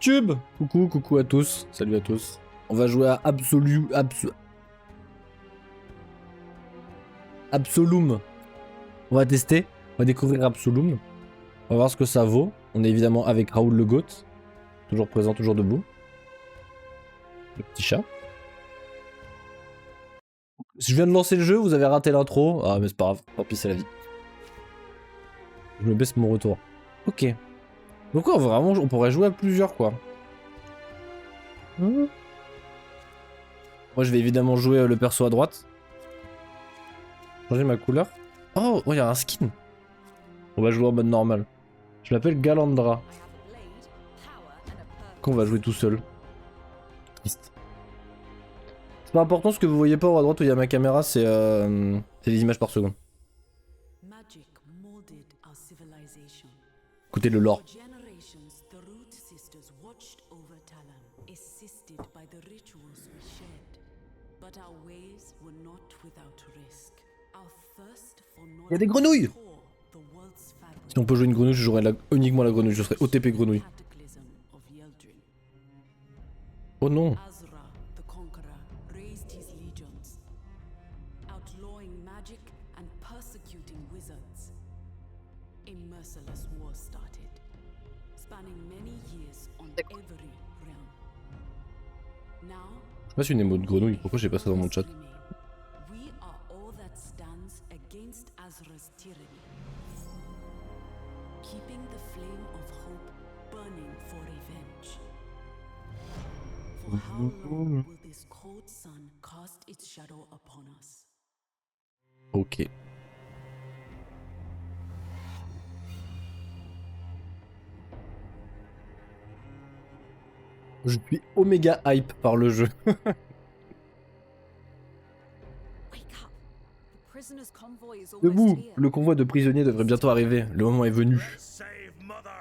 Tube. Coucou à tous. Salut à tous. On va jouer à Absolum. On va tester. On va découvrir Absolum. On va voir ce que ça vaut. On est évidemment avec Raoul le Goat. Toujours présent, toujours debout. Le petit chat. Si je viens de lancer le jeu, vous avez raté l'intro. Ah mais c'est pas grave, tant pis c'est la vie. Je me baisse mon retour. Ok. Donc ouais, vraiment, on pourrait jouer à plusieurs quoi. Moi je vais évidemment jouer le perso à droite. Changer ma couleur. Oh, il y a un skin. On va jouer en mode normal. Je m'appelle Galandra. Qu'on va jouer tout seul. Triste. C'est pas important, ce que vous voyez pas à droite où il y a ma caméra, c'est les images par seconde. Écoutez le lore. Il y a des grenouilles! Si on peut jouer une grenouille, je jouerai uniquement la grenouille, je serai OTP grenouille. Oh non! Je sais pas si une émo de grenouille, pourquoi j'ai pas ça dans mon chat? Ok. Je suis oméga hype par le jeu. Debout, le convoi de prisonniers devrait bientôt arriver. Le moment est venu.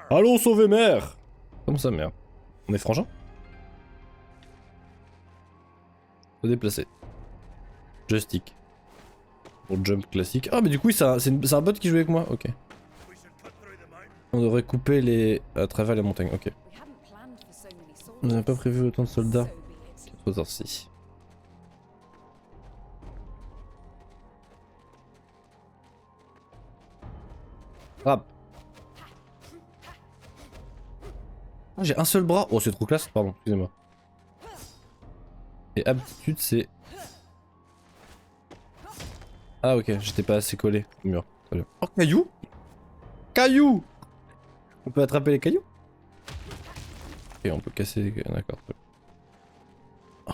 Allons sauver mère! Comment ça mère? On est frangin? Faut déplacer. Joystick. Pour jump classique. Ah mais du coup c'est un bot qui joue avec moi, ok. On devrait couper les... à travers les montagnes, ok. On n'avait pas prévu autant de soldats. 4h6. Frappe. Ah, j'ai un seul bras. Oh c'est trop classe, pardon, excusez-moi. Et aptitude c'est... Ah ok, j'étais pas assez collé au mur. Très bien. Oh caillou! Caillou! On peut attraper les cailloux? Ok, on peut casser les... D'accord. Oh.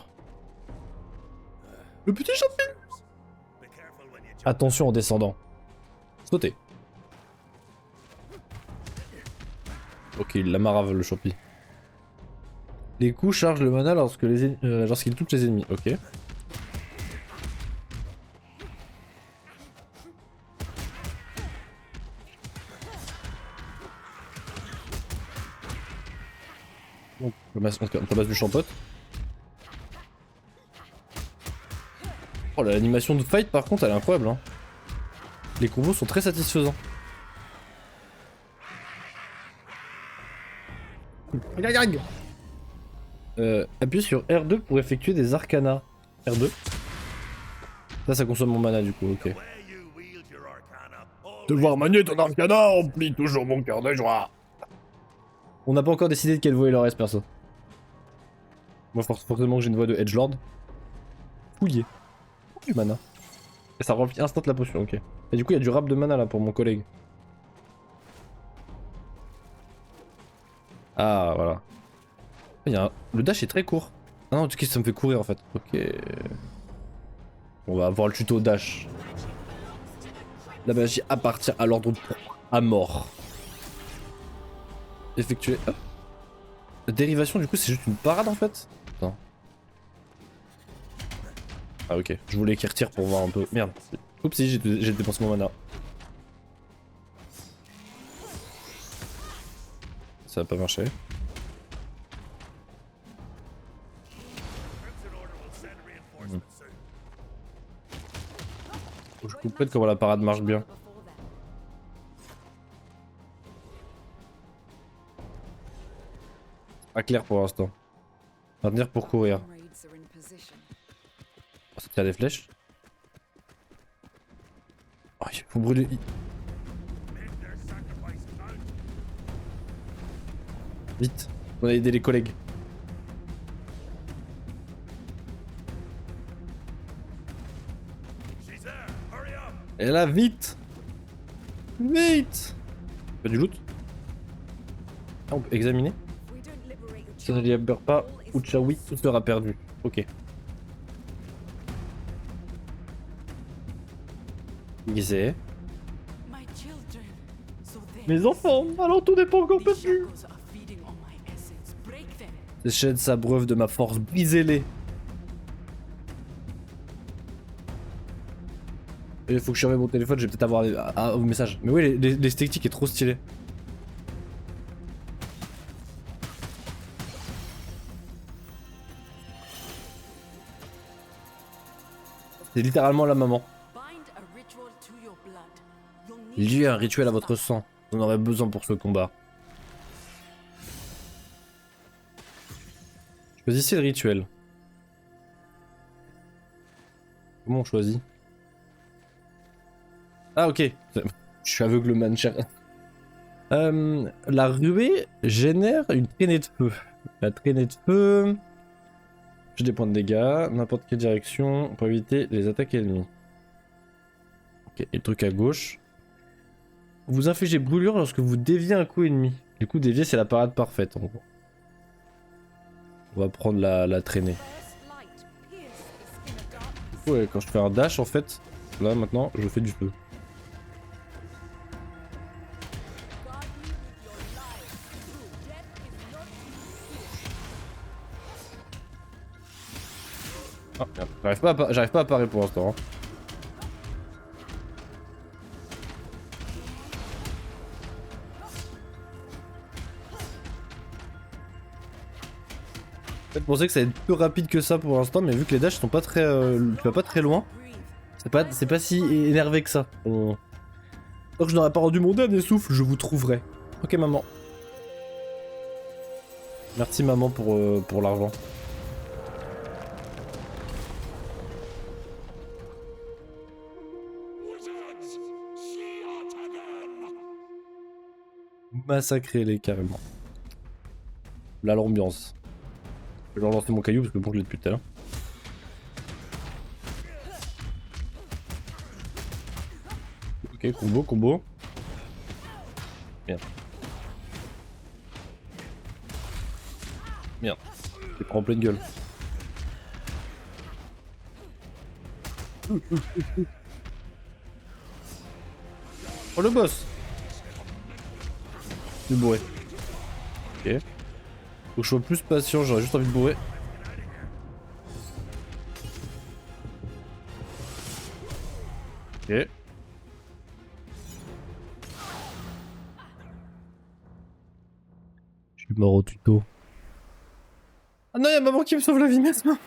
Le petit champignon! Attention en descendant. Sauter. Ok, il la marave le champi. Les coups chargent le mana lorsqu'il touche les ennemis. Ok. On tabasse du champote. Oh l'animation de fight par contre elle est incroyable hein. Les combos sont très satisfaisants. Appuyez sur R2 pour effectuer des arcanas. R2. Ça consomme mon mana du coup, ok. Devoir manier ton arcana remplit toujours mon cœur de joie. On n'a pas encore décidé de quelle voix il en reste perso. Moi forcément que j'ai une voix de Edgelord. Fouillé. Du mana. Et ça remplit instant la potion, ok. Et du coup il y a du rap de mana là pour mon collègue. Ah voilà. Le dash est très court. Ah non, qu'est-ce que ça me fait courir en fait. Ok. On va voir le tuto dash. La magie appartient à l'ordre à mort. Effectuer. Hop. La dérivation du coup c'est juste une parade en fait. Attends. Ah ok, je voulais qu'il retire pour voir un peu. Merde. Oups si j'ai dépensé mon mana. Ça va pas marcher. Faut que je complète comment la parade marche bien. Pas clair pour l'instant. On va venir pour courir. Oh, ça tire des flèches. Oh, il faut brûler. Vite, on a aidé les collègues. Et là, vite! Vite! Pas du loot? Ah, on peut examiner? Ça ne libère pas Uchawi, tout sera perdu. Ok. Gizé. Mes enfants, alors tout dépend encore plus. Ces chaînes s'abreuvent de ma force, brisez-les. Il faut que je surveille mon téléphone, je vais peut-être avoir un message. Mais oui, l'esthétique est trop stylée. C'est littéralement la maman. Liez un rituel à votre sang. Vous en aurez besoin pour ce combat. Choisissez le rituel. Comment on choisit? Ah ok. Je suis aveugle man cher. La ruée génère une traînée de feu. La traînée de feu... J'ai des points de dégâts, n'importe quelle direction pour éviter les attaques ennemies. Ok, et le truc à gauche. Vous infligez brûlure lorsque vous déviez un coup ennemi. Du coup, dévier, c'est la parade parfaite en gros. On va prendre la traînée. Ouais, quand je fais un dash en fait, là maintenant, je fais du feu. Ah, j'arrive pas à parer pour l'instant. Hein. Je pensais que ça allait être plus rapide que ça pour l'instant, mais vu que les dashs sont pas très, tu vas pas très loin, c'est pas si énervé que ça. Tant que je n'aurai pas rendu mon dernier souffle, je vous trouverai. Ok maman. Merci maman pour l'argent. Massacrer-les carrément. Là l'ambiance. Je vais relancer mon caillou parce que bon je l'ai depuis tout à l'heure. Ok, combo. Merde. Merde. Je les prends en pleine gueule. Oh le boss. Je suis bourré. Ok. Faut que je sois plus patient, j'aurais juste envie de bourrer. Ok. Je suis mort au tuto. Ah non, y'a maman qui me sauve la vie, Mesma.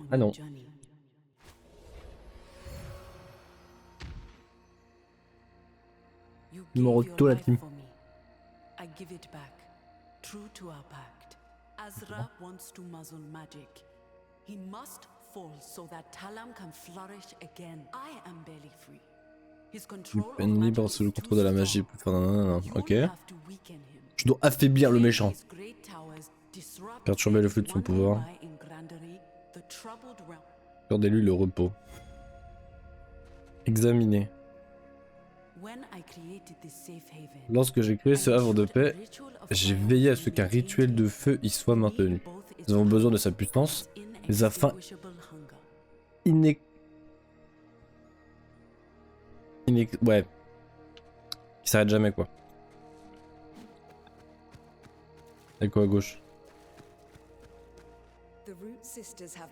Ah non. Mort au tuto la team. I give it back, true to our pact. Azra wants to muzzle magic. He must fall so that Talam can flourish again. I am barely free. His control of Ennemi magic sous le is contrôle de la too magie. strong. Ok. You have to weaken him. Je dois affaiblir le méchant. His great towers disrupt Perturber le flux de son one pouvoir. by in Grandery, the troubled realm. Accordez-lui le repos. Examiner. When I created this safe haven, Lorsque j'ai créé ce havre de paix, j'ai veillé à ce qu'un rituel de feu y soit maintenu. Nous avons besoin de sa puissance, mais afin ouais. Qui s'arrête jamais quoi. Et quoi à gauche?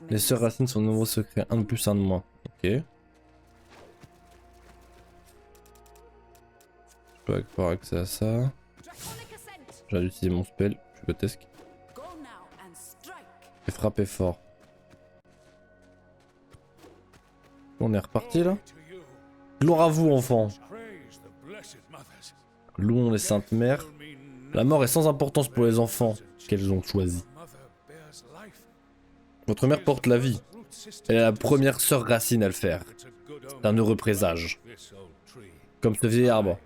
Les sœurs racines sont de nombreux secrets, un de plus, un de moins. Ok. Je peux avoir accès à ça. J'ai utilisé mon spell, je suis grotesque. Et frapper fort. On est reparti là. Gloire à vous enfants. Louons les saintes mères. La mort est sans importance pour les enfants qu'elles ont choisis. Votre mère porte la vie. Elle est la première sœur racine à le faire. C'est un heureux présage. Comme ce vieil arbre,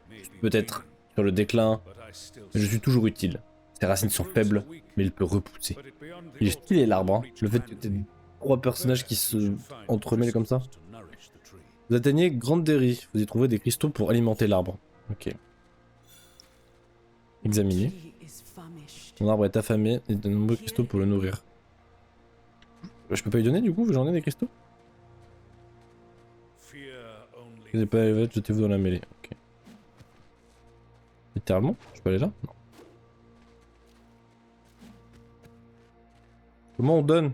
peut-être sur le déclin, mais je suis toujours utile. Ses racines sont faibles, mais il peut repousser. Il est stylé l'arbre, hein. Le fait que t'aies 3 personnages qui se entremêlent comme ça. Vous atteignez Grande Derry, vous y trouvez des cristaux pour alimenter l'arbre. Ok. Examiner. Mon arbre est affamé et de nombreux cristaux pour le nourrir. Je peux pas lui donner du coup, j'en ai des cristaux. Si vous pas élevé, jetez-vous dans la mêlée. Ok. Littéralement, je peux aller là? Non. Comment on donne?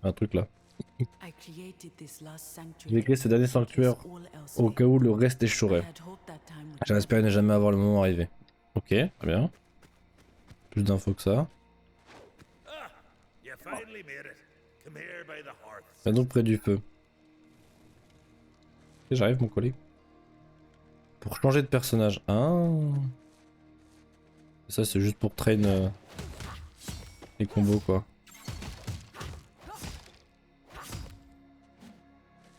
Un truc là. J'ai créé ce dernier sanctuaire au cas où le reste échouerait. J'espère ne jamais avoir le moment arrivé. Ok, très bien. Plus d'infos que ça. Viens donc près du feu. Ok, j'arrive mon collègue. Pour changer de personnage. Ah. Ça c'est juste pour train les combos quoi.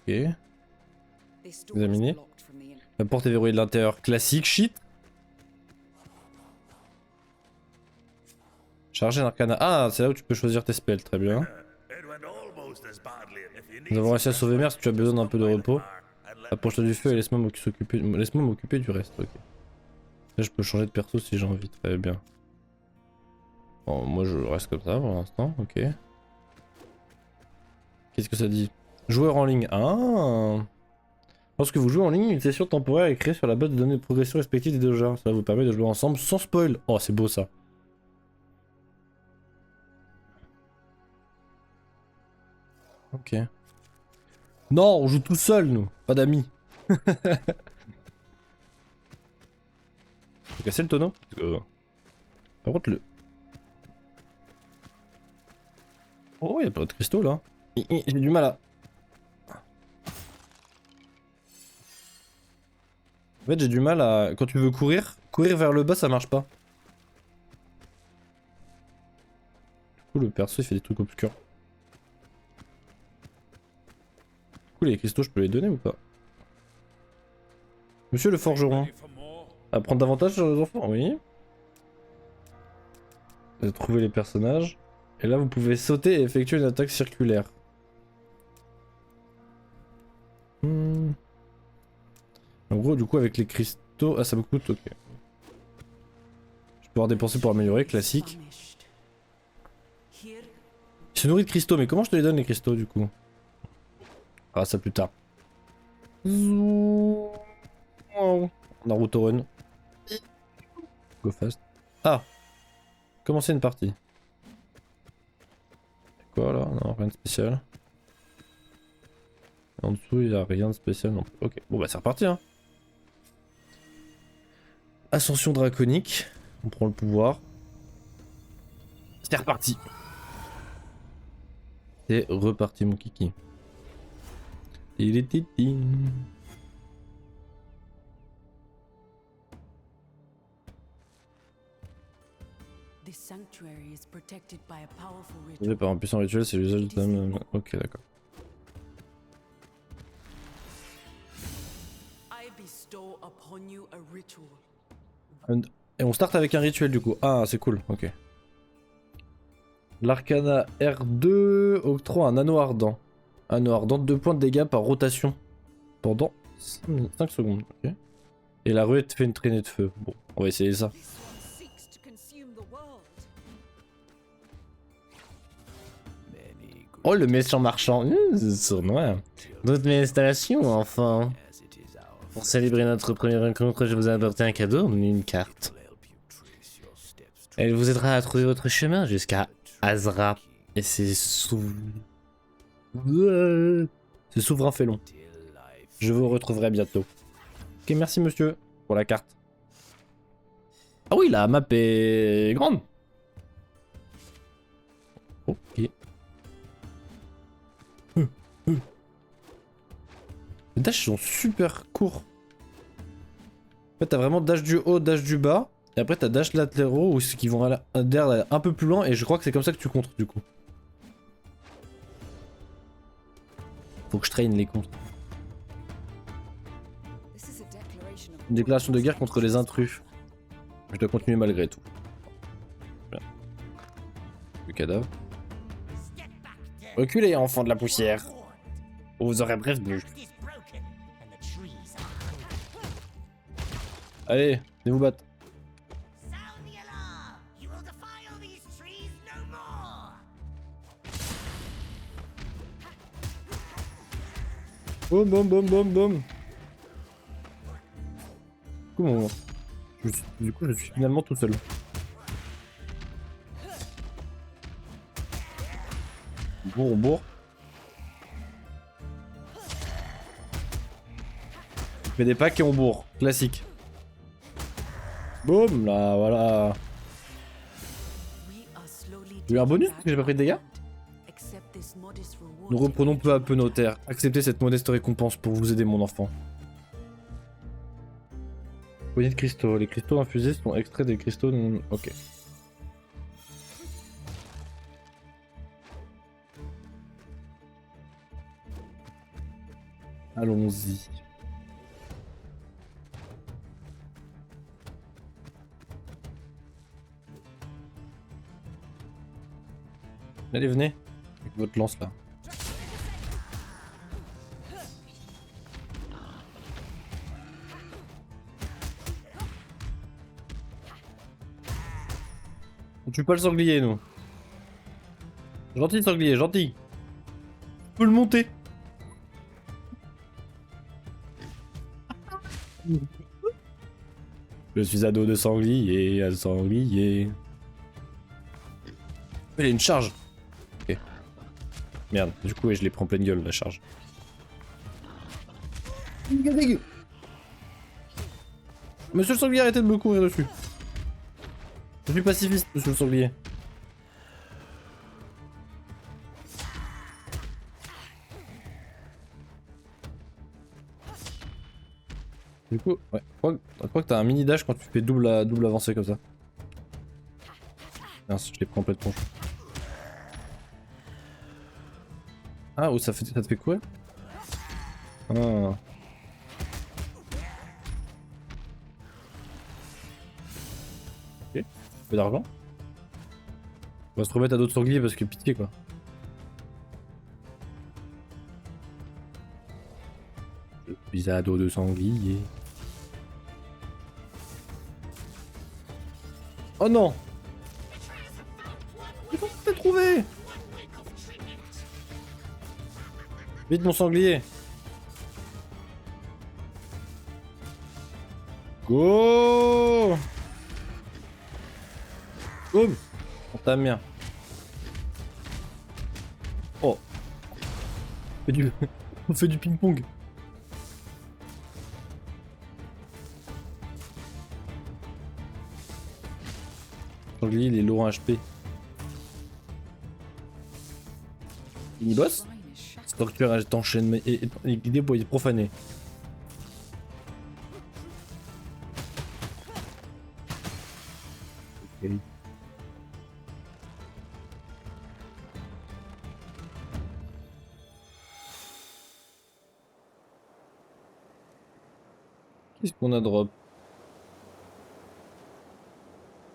Ok. Examiner. La porte est verrouillée de l'intérieur. Classique shit. Charger un arcana. Ah, c'est là où tu peux choisir tes spells. Très bien. Nous avons réussi à sauver Mère si tu as besoin d'un peu de repos. Approche-toi du feu et laisse-moi m'occuper du reste. Ok. Là, je peux changer de perso si j'ai envie. Très bien. Bon, moi je reste comme ça pour l'instant. Ok. Qu'est-ce que ça dit? Joueur en ligne. Ah. Lorsque vous jouez en ligne, une session temporaire est créée sur la base de données de progression respectives des deux joueurs. Cela vous permet de jouer ensemble sans spoil. Oh, c'est beau ça. Ok. Non, on joue tout seul, nous. Pas d'amis. Faut casser le tonneau. Par contre, le... Oh, y'a pas de cristaux, là. J'ai du mal à... En fait, j'ai du mal à... Quand tu veux courir vers le bas, ça marche pas. Du coup, le perso, il fait des trucs obscurs. Du coup, les cristaux, je peux les donner ou pas? Monsieur le forgeron. Apprendre davantage sur les enfants, oui. Vous avez trouvé les personnages. Et là, vous pouvez sauter et effectuer une attaque circulaire. En gros, du coup, avec les cristaux... Ah, ça me coûte, ok. Je vais pouvoir dépenser pour améliorer, classique. Il se nourrit de cristaux, mais comment je te les donne, les cristaux, du coup? Ah, ça plus tard. Naruto Run. Go fast. Ah! Commencer une partie. Quoi là? Non, rien de spécial. En dessous, il n'y a rien de spécial non plus. Ok, bon bah c'est reparti hein. Ascension draconique. On prend le pouvoir. C'est reparti. C'est reparti mon kiki. Il est titi. Par un puissant rituel, c'est l'usage de la... Ok, d'accord. Et on start avec un rituel du coup. Ah, c'est cool, ok. L'arcana R2 octroie un anneau ardent. Anneau ardent, 2 points de dégâts par rotation. Pendant 5 secondes, ok. Et la ruée fait une traînée de feu. Bon, on va essayer ça. Oh le méchant marchand, c'est sournois. D'autres mes installations enfin. Pour célébrer notre première rencontre, je vous ai apporté un cadeau, une carte. Elle vous aidera à trouver votre chemin jusqu'à Azra. Et c'est souverain félon. Je vous retrouverai bientôt. Ok, merci monsieur pour la carte. Ah oui, la map est grande. Ok. Les dashs sont super courts. En fait, t'as vraiment dash du haut, dash du bas. Et après, t'as dash latéraux qui vont aller un peu plus loin. Et je crois que c'est comme ça que tu contres du coup. Faut que je traîne les comptes. Une déclaration de guerre contre les intrus. Je dois continuer malgré tout. Bien. Le cadavre. Reculez, enfants de la poussière. On vous aurait prévenu. Allez, venez vous battre. Boum boum boum boum boum. Comment du coup, je suis finalement tout seul. Bourre, bourre. On fait des packs et on bourre. Classique. Boum, là, voilà. J'ai eu un bonus parce que j'ai pas pris de dégâts. Nous reprenons peu à peu nos terres. Acceptez cette modeste récompense pour vous aider, mon enfant. Poignée de cristaux. Les cristaux infusés sont extraits des cristaux. Ok. Allons-y. Allez, venez. Avec votre lance là. On tue pas le sanglier, nous. Gentil sanglier, gentil. On peut le monter. Je suis ado de sanglier, à sanglier. Il a une charge. Ok. Merde, du coup, ouais, je les prends pleine gueule, la charge. Monsieur le sanglier, arrêtez de me courir dessus. Je suis pacifiste, monsieur le sanglier. Du coup, ouais, je crois que t'as un mini dash quand tu fais double avancée comme ça. Mince, je les prends plein de tronche. Ah, oh, ça te fait quoi? Ah. Ok, un peu d'argent. On va se remettre à d'autres sangliers parce que pitié quoi. Je suis ado de sanglier. Oh non! Mais comment t'as trouvé? Vite mon sanglier! Go! Boum! On t'a bien. Oh! On fait du ping-pong. Sanglier, il est lourd en HP. Mini-boss? Structure t'enchaîne et guidé pour y profaner. Ok. Qu'est-ce qu'on a drop?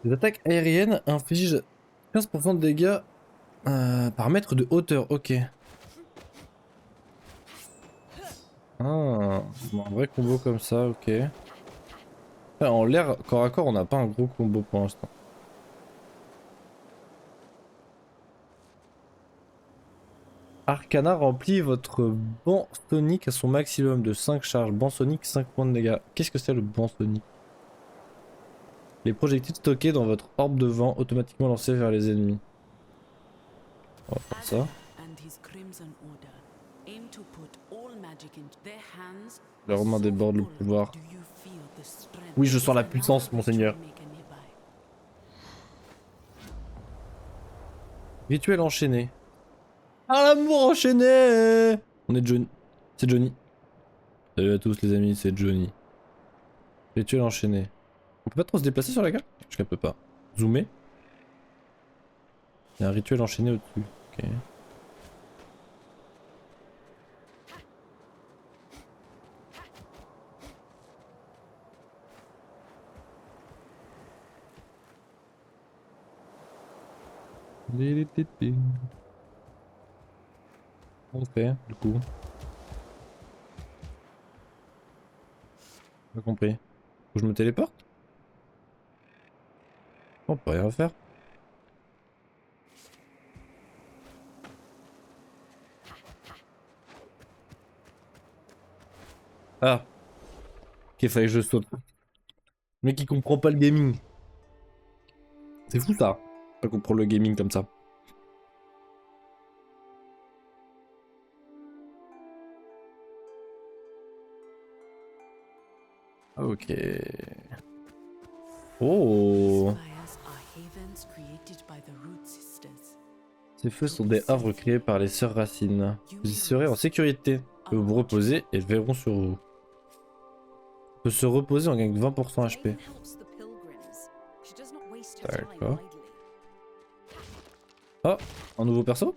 Les attaques aériennes infligent 15% de dégâts par mètre de hauteur, ok. Ah, un vrai combo comme ça, ok. Enfin, en l'air, corps à corps, on n'a pas un gros combo pour l'instant. Arcana remplit votre banc sonique à son maximum de 5 charges. Banc sonique, 5 points de dégâts. Qu'est-ce que c'est le banc sonique? Les projectiles stockés dans votre orbe de vent automatiquement lancés vers les ennemis. On va faire ça. Leurs mains débordent le pouvoir. Oui, je sens la puissance, monseigneur. Rituel enchaîné. Ah, l'amour enchaîné! On est Johnny. C'est Johnny. Salut à tous les amis, c'est Johnny. Rituel enchaîné. On peut pas trop se déplacer sur la carte? Je capte pas. Zoomer. Il y a un rituel enchaîné au-dessus. Ok. On fait, du coup. Pas compris. Faut que je me téléporte? On peut rien faire. Ah. Ok, fallait que je saute. Le mec il comprend pas le gaming. C'est fou ça. Pas comprendre le gaming comme ça. Ok. Oh. Fires are havens created by the Root Sisters. Ces feux sont des havres créés par les sœurs racines. Vous y serez en sécurité. Vous vous reposez et verront sur vous. Peut se reposer en gagne de 20% HP. D'accord. Oh, un nouveau perso?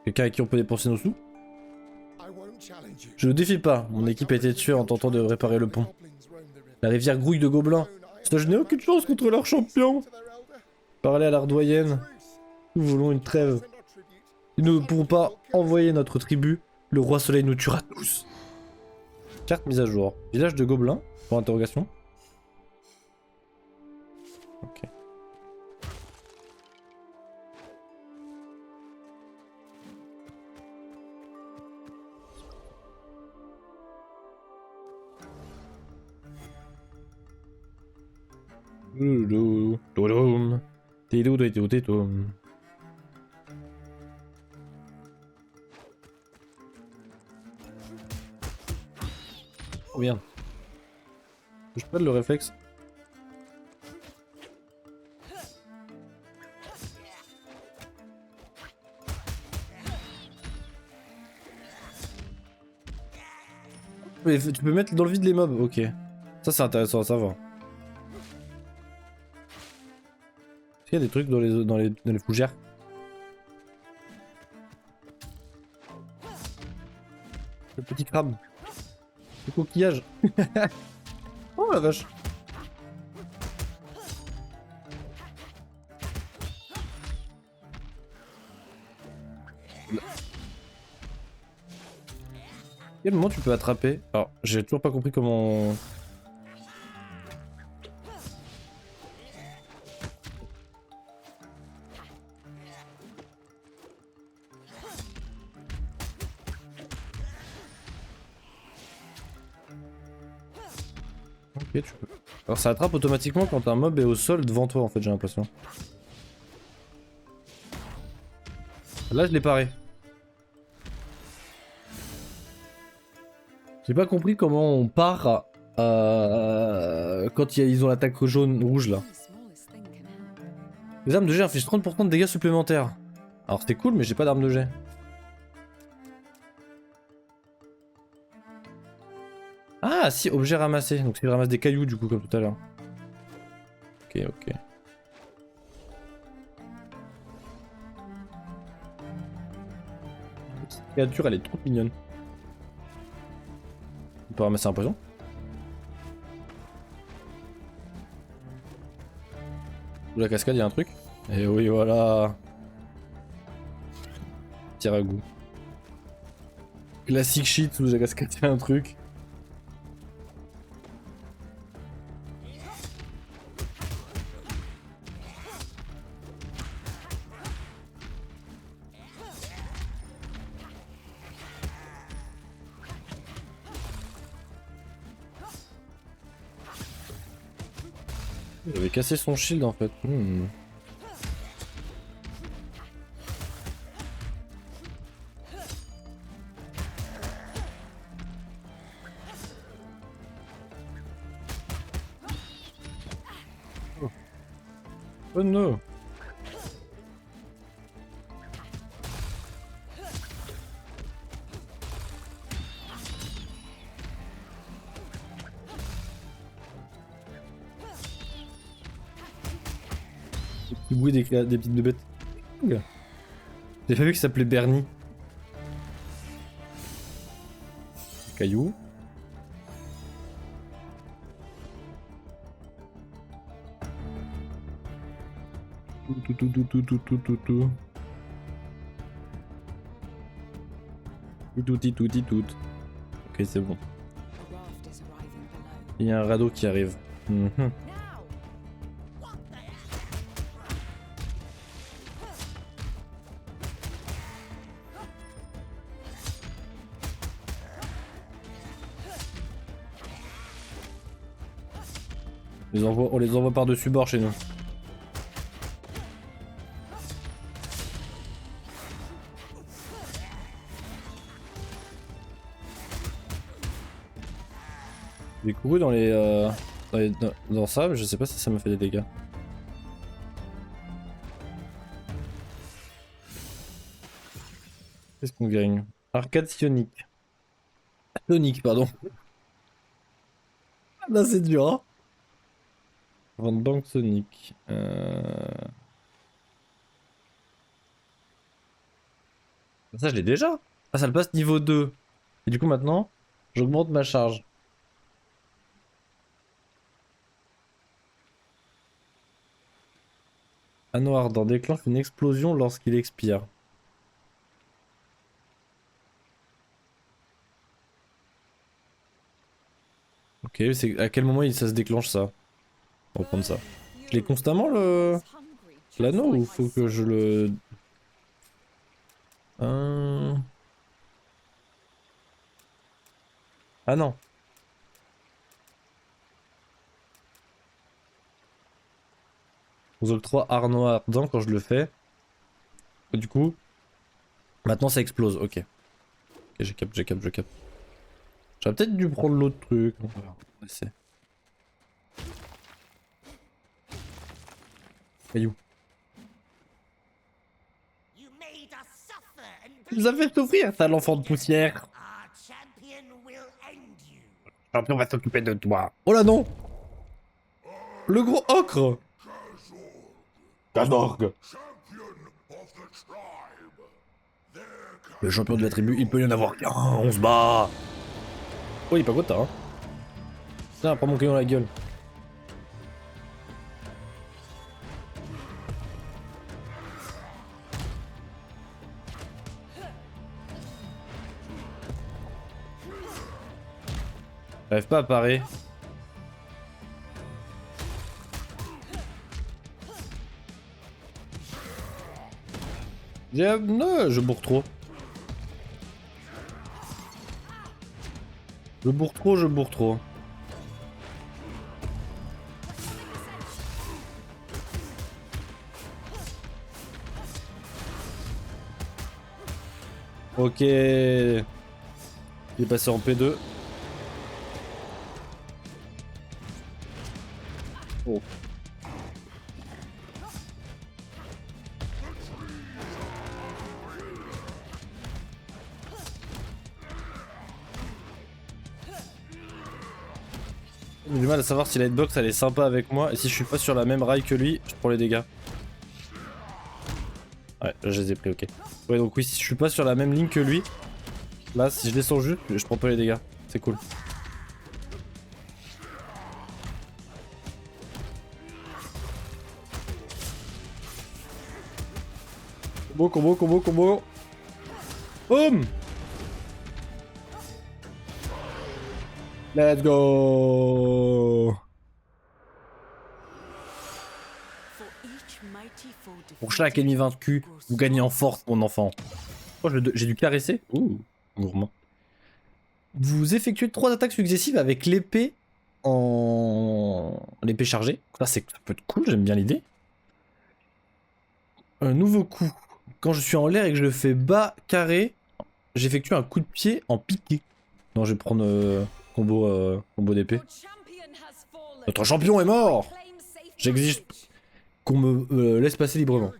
Quelqu'un à qui on peut dépenser nos sous? Je ne défie pas, mon équipe a été tuée en tentant de réparer le pont. La rivière grouille de gobelins. Je n'ai aucune chance contre leur champion. Parlez à l'ardoyenne. Nous voulons une trêve. Ils ne pourront pas envoyer notre tribu. Le roi soleil nous tuera tous. Carte mise à jour. Village de gobelins. Pour interrogation. Ok. Oh bien. Je perds le réflexe. Mais tu peux mettre dans le vide les mobs, ok. Ça c'est intéressant à savoir. Est-ce qu'il y a des trucs dans les fougères? Le petit crabe. Le coquillage. Oh la vache. Quel moment tu peux attraper? Alors, j'ai toujours pas compris comment... Ok, tu peux. Alors ça attrape automatiquement quand un mob est au sol devant toi en fait, j'ai l'impression. Là je l'ai paré. J'ai pas compris comment on part quand ils ont l'attaque jaune rouge là. Les armes de jet infligent 30% de dégâts supplémentaires. Alors c'était cool mais j'ai pas d'arme de jet. Ah si, objet ramassé. Donc il ramasse des cailloux du coup comme tout à l'heure. Ok, ok. Cette créature elle est trop mignonne. On peut ramasser un poison. Sous la cascade il y a un truc. Et oui voilà. Petit ragoût. Classic shit sous la cascade il y a un truc. J'avais cassé son shield en fait. Oh no. Le bruit des petites bébêtes. J'ai pas vu qu'il s'appelait Bernie. Caillou. Tout. Tout. Ok, c'est bon. Il y a un radeau qui arrive. Mhm. On les envoie par-dessus bord chez nous. J'ai couru dans dans ça, mais je sais pas si ça me fait des dégâts. Qu'est-ce qu'on gagne? Arcade Sonic. Sonic, pardon. Là c'est dur, hein. Vente banque Sonic. Ça je l'ai déjà. Ah ça le passe niveau 2. Et du coup maintenant, j'augmente ma charge. Anneau ardent déclenche une explosion lorsqu'il expire. Ok, c'est à quel moment ça se déclenche ça? On va prendre ça. Je l'ai constamment l'anneau ou faut que je le... Ah non. Aux octrois Arnaud ardent quand je le fais. Et du coup, maintenant ça explose, ok. Ok, j'ai cap. J'aurais peut-être dû prendre l'autre truc. On va essayer. Caillou. Tu nous as fait souffrir, ça, l'enfant de poussière. Champion va s'occuper de toi. Oh là non. Le gros ocre. Kazorg. Le champion de la tribu, il peut y en avoir qu'un, on se bat. Oh, il est pas content, hein. Tiens, prends mon crayon dans la gueule. J'arrive pas à parer. Non, je bourre trop. Je bourre trop. Ok. Il est passé en P2. Oh. J'ai du mal à savoir si la hitbox elle est sympa avec moi et si je suis pas sur la même rail que lui, je prends les dégâts. Ouais, là, je les ai pris, ok. Ouais, donc oui, si je suis pas sur la même ligne que lui, là, si je descends juste, je prends pas les dégâts. C'est cool. Combo. Boum! Let's go! Pour chaque ennemi vaincu, vous gagnez en force, mon enfant. Oh, j'ai dû caresser. Ouh, gourmand. Vous effectuez 3 attaques successives avec l'épée l'épée chargée. Ça peut être cool, j'aime bien l'idée. Un nouveau coup. Quand je suis en l'air et que je fais bas carré, j'effectue un coup de pied en piqué. Non, je vais prendre combo d'épée. Notre champion est mort! J'exige qu'on me laisse passer librement.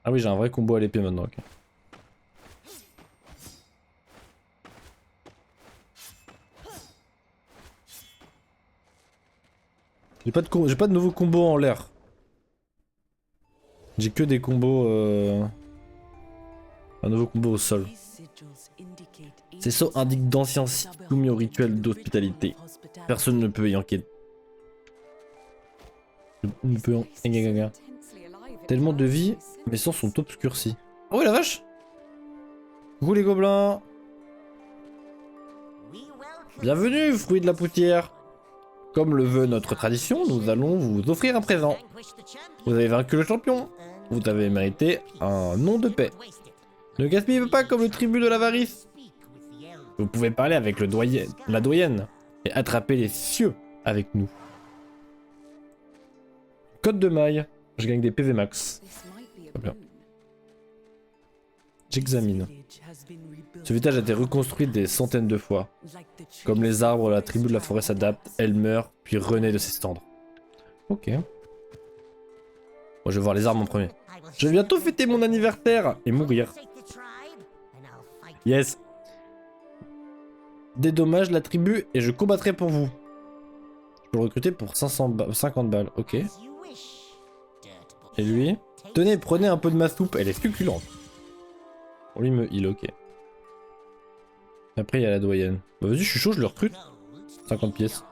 Ah oui, j'ai un vrai combo à l'épée maintenant. Okay. J'ai pas de nouveaux combos en l'air. J'ai que des combos... Un nouveau combo au sol. Ces sceaux indiquent d'anciens sites soumis au rituel d'hospitalité. Personne ne peut y enquêter. Ne peut en... Tellement de vie, mes sens sont obscurcis. Oh la vache! Coucou les gobelins! Bienvenue, fruits de la poussière! Comme le veut notre tradition, nous allons vous offrir un présent. Vous avez vaincu le champion. Vous avez mérité un nom de paix. Ne gaspillez pas comme le tribut de l'avarice. Vous pouvez parler avec la doyenne et attraper les cieux avec nous. Code de maille. Je gagne des PV max. Très bien. J'examine. Ce village a été reconstruit des centaines de fois. Comme les arbres, la tribu de la forêt s'adapte, elle meurt, puis renaît de ses cendres. Ok. Moi, je vais voir les arbres en premier. Je vais bientôt fêter mon anniversaire et mourir. Yes. Dédommage la tribu et je combattrai pour vous. Je peux le recruter pour 50 balles, ok. Et lui? Tenez, prenez un peu de ma soupe, elle est succulente. Pour lui me heal, ok. Après il y a la doyenne. Bah vas-y, je suis chaud, je le recrute. 50 pièces.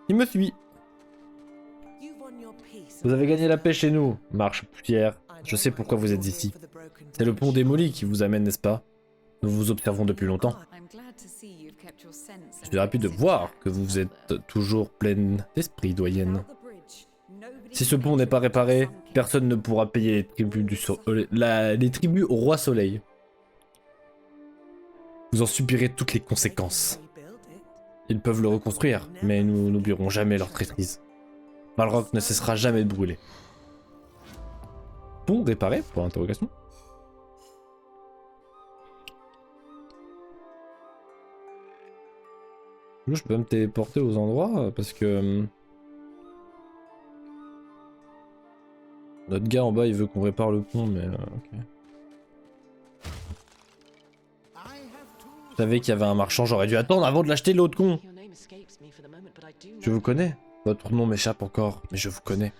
Il me suit. Vous avez gagné la paix chez nous, marche poussière. Je sais pourquoi vous êtes ici. C'est le pont démoli qui vous amène, n'est-ce pas? Nous vous observons depuis longtemps. Je suis rapide de voir que vous êtes toujours pleine d'esprit, doyenne. Si ce pont n'est pas réparé, personne ne pourra payer les tribus, les tribus au roi soleil. Vous en subirez toutes les conséquences. Ils peuvent le reconstruire, mais nous n'oublierons jamais leur traîtrise. Balrog ne cessera jamais de brûler. Pont réparé? Pour l'interrogation. Je peux pas me téléporter aux endroits parce que... Notre gars en bas il veut qu'on répare le pont mais ok. Je savais qu'il y avait un marchand, j'aurais dû attendre avant de l'acheter l'autre con. Je vous connais. Votre nom m'échappe encore, mais je vous connais.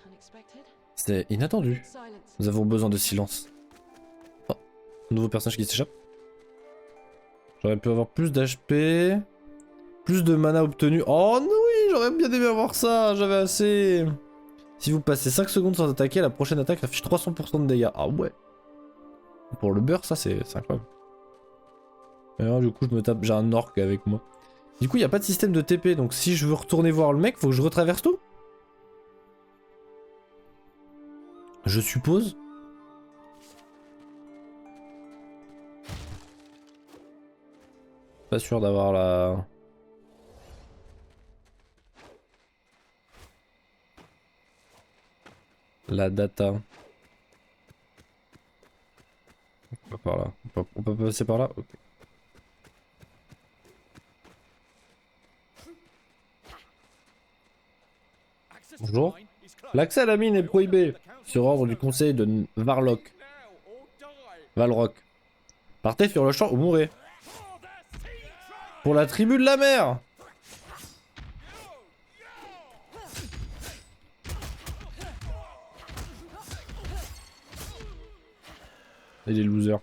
C'est inattendu. Nous avons besoin de silence. Oh, nouveau personnage qui s'échappe. J'aurais pu avoir plus d'HP. Plus de mana obtenu. Oh non, oui, j'aurais bien aimé avoir ça, j'avais assez. Si vous passez 5 secondes sans attaquer, la prochaine attaque affiche 300% de dégâts. Ah ouais. Pour le beurre, ça c'est incroyable. Et alors, du coup, je me tape, j'ai un orc avec moi. Du coup, il n'y a pas de système de TP, donc si je veux retourner voir le mec, faut que je retraverse tout? Je suppose. Pas sûr d'avoir la data. On peut par là. On peut passer par là? Ok. Bonjour. L'accès à la mine est prohibé sur ordre du conseil de Valrock. Partez sur le champ ou mourrez. Pour la tribu de la mer. Et les losers.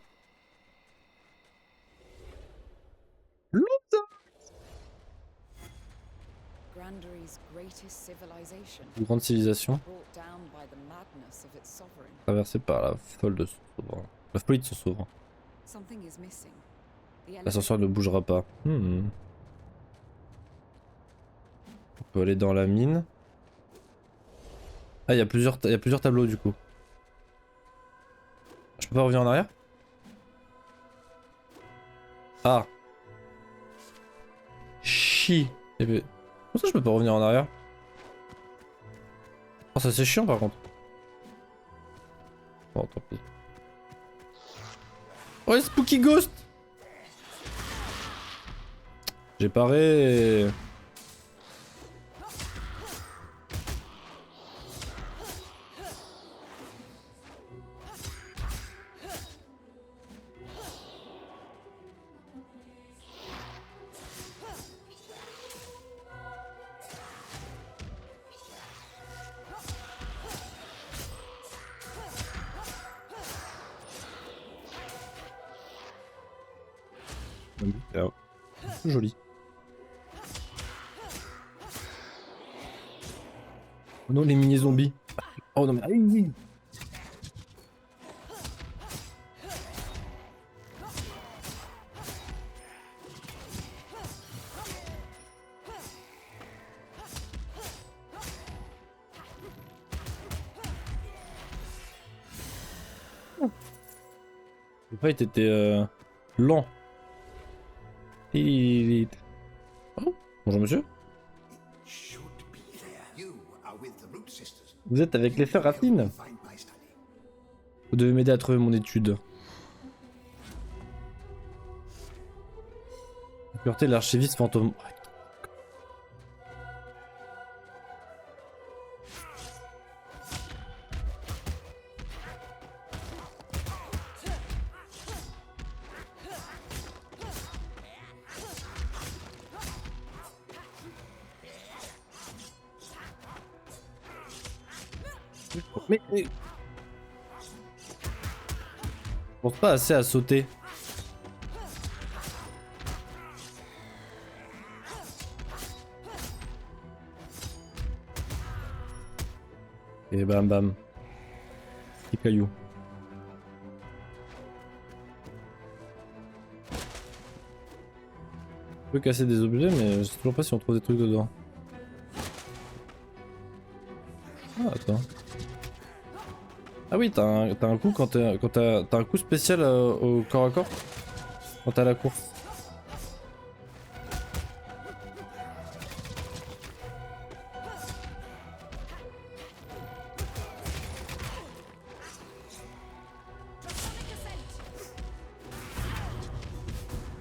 Une grande civilisation. Traversée par la folle de son souverain. La folie de son souverain. L'ascenseur ne bougera pas. On peut aller dans la mine. Ah, il y a plusieurs tableaux du coup. Je peux pas revenir en arrière? Ah. Chi. Comment ça je peux pas revenir en arrière? Oh ça c'est chiant par contre. Bon tant pis. Oh Spooky Ghost. J'ai paré. C'est joli. Oh non, les mini-zombies. Oh non, mais... aïe. Le fight était lent. Oh, bonjour monsieur. Vous êtes avec les sœurs Racine. Vous devez m'aider à trouver mon étude. Pureté, l'archiviste fantôme. Mais... Je pense pas assez à sauter. Et bam bam. Petit caillou. Je peux casser des objets mais je sais toujours pas si on trouve des trucs dedans. Ah attends. Ah oui, t'as un coup quand t'as un coup spécial au corps à corps quand t'as la course.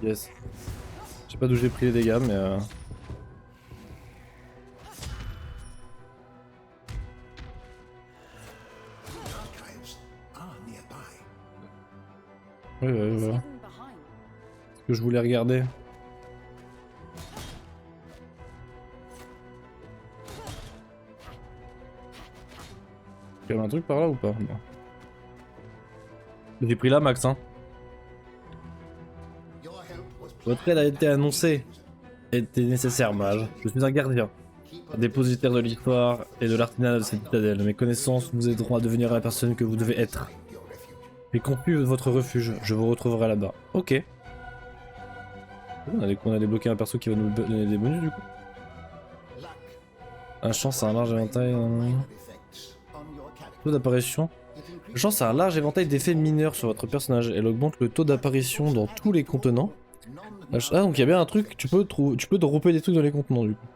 Yes. Je sais pas d'où j'ai pris les dégâts mais ouais. Ce que je voulais regarder. Il y a un truc par là ou pas? Non. J'ai pris la max hein. Votre aide a été annoncée. Était nécessaire mage. Je suis un gardien. Un dépositaire de l'histoire et de l'artisanat de cette citadelle. Mes connaissances vous aideront à devenir la personne que vous devez être. J'ai conclu votre refuge, je vous retrouverai là-bas. Ok. On a débloqué un perso qui va nous donner des bonus du coup. Un chance à un large éventail. Taux d'apparition. La chance a un large éventail d'effets mineurs sur votre personnage. Elle augmente le taux d'apparition dans tous les contenants. Ah donc il y a bien un truc, tu peux dropper des trucs dans les contenants du coup.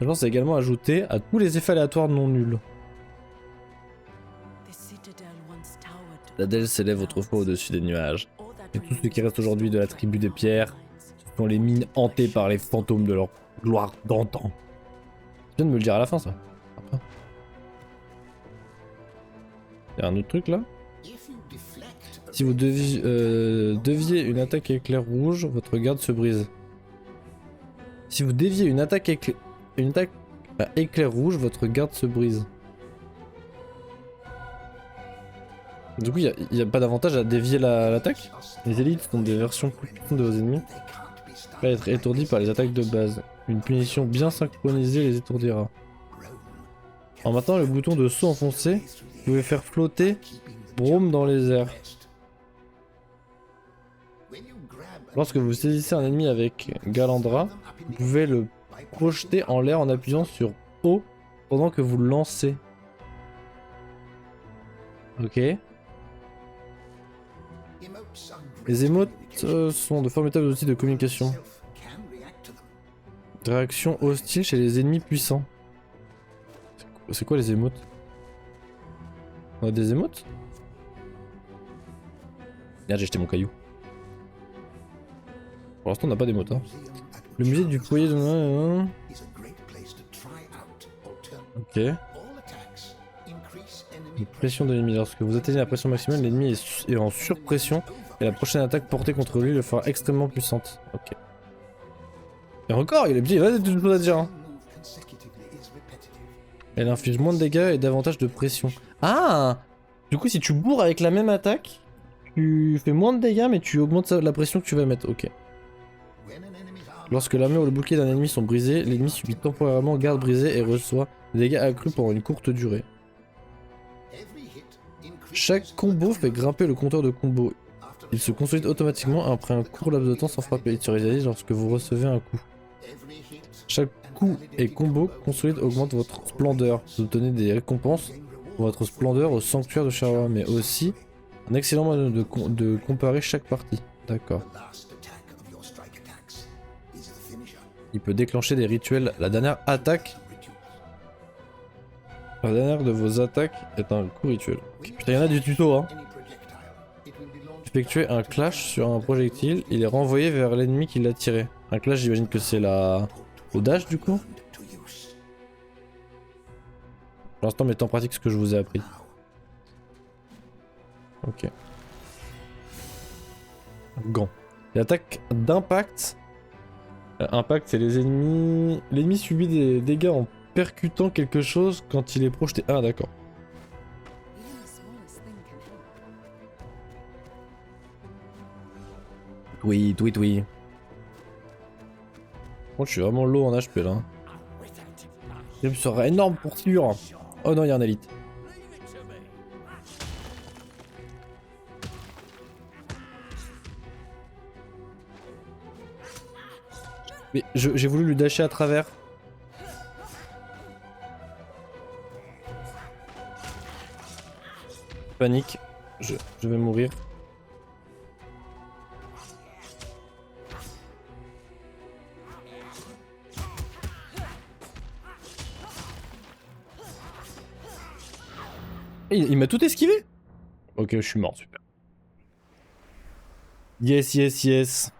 La chance est également ajoutée à tous les effets aléatoires non nuls. La Delle s'élève autrefois au-dessus des nuages. Et tout ce qui reste aujourd'hui de la tribu des pierres, ce sont les mines hantées par les fantômes de leur gloire d'antan. Tu viens de me le dire à la fin ça. Après. Y a un autre truc là. Si vous deviez une attaque éclair rouge, votre garde se brise. Si vous déviez une attaque à éclair rouge, votre garde se brise. Du coup, il n'y a pas d'avantage à dévier l'attaque. Les élites sont des versions plus puissantes de vos ennemis. Pas être étourdis par les attaques de base. Une punition bien synchronisée les étourdira. En maintenant le bouton de saut enfoncé, vous pouvez faire flotter Brome dans les airs. Lorsque vous saisissez un ennemi avec Galandra, vous pouvez le projeter en l'air en appuyant sur O pendant que vous le lancez. Ok. Les émotes sont de formidables outils de communication. Réaction hostile chez les ennemis puissants. C'est quoi les émotes? On a des émotes? Merde, j'ai jeté mon caillou. Pour l'instant, on n'a pas d'émotes. Hein. Le musée du foyer de... Ok. Une pression de l'ennemi. Lorsque vous atteignez la pression maximale, l'ennemi est en surpression et la prochaine attaque portée contre lui le fera extrêmement puissante. Ok. Et encore, il a des choses à dire. Hein. Elle inflige moins de dégâts et davantage de pression. Ah! Du coup, si tu bourres avec la même attaque, tu fais moins de dégâts mais tu augmentes la pression que tu vas mettre. Ok. Lorsque l'armure ou le bouclier d'un ennemi sont brisés, l'ennemi subit temporairement garde brisée et reçoit des dégâts accrus pendant une courte durée. Chaque combo fait grimper le compteur de combo. Il se consolide automatiquement après un court laps de temps sans frapper. Il se réalise lorsque vous recevez un coup. Chaque coup et combo consolide augmente votre splendeur. Vous obtenez des récompenses pour votre splendeur au sanctuaire de Sharwa, mais aussi un excellent moyen de comparer chaque partie. D'accord. Il peut déclencher des rituels. La dernière attaque. La dernière de vos attaques est un coup rituel. Putain, il y en a du tuto, hein. Effectuer un clash sur un projectile, il est renvoyé vers l'ennemi qui l'a tiré. Un clash, j'imagine que c'est le dash du coup. Pour l'instant, mettez en pratique ce que je vous ai appris. Ok. Gant. L'attaque d'impact. Impact, c'est les ennemis. L'ennemi subit des dégâts en percutant quelque chose quand il est projeté. Ah, d'accord. Oui, oui, oui. Bon, je suis vraiment low en HP là. Il sera énorme pour sûr. Oh non, il y a un élite. Mais j'ai voulu lui dasher à travers. Panique. Je vais mourir. Il m'a tout esquivé. Ok, je suis mort, super. Yes, yes, yes.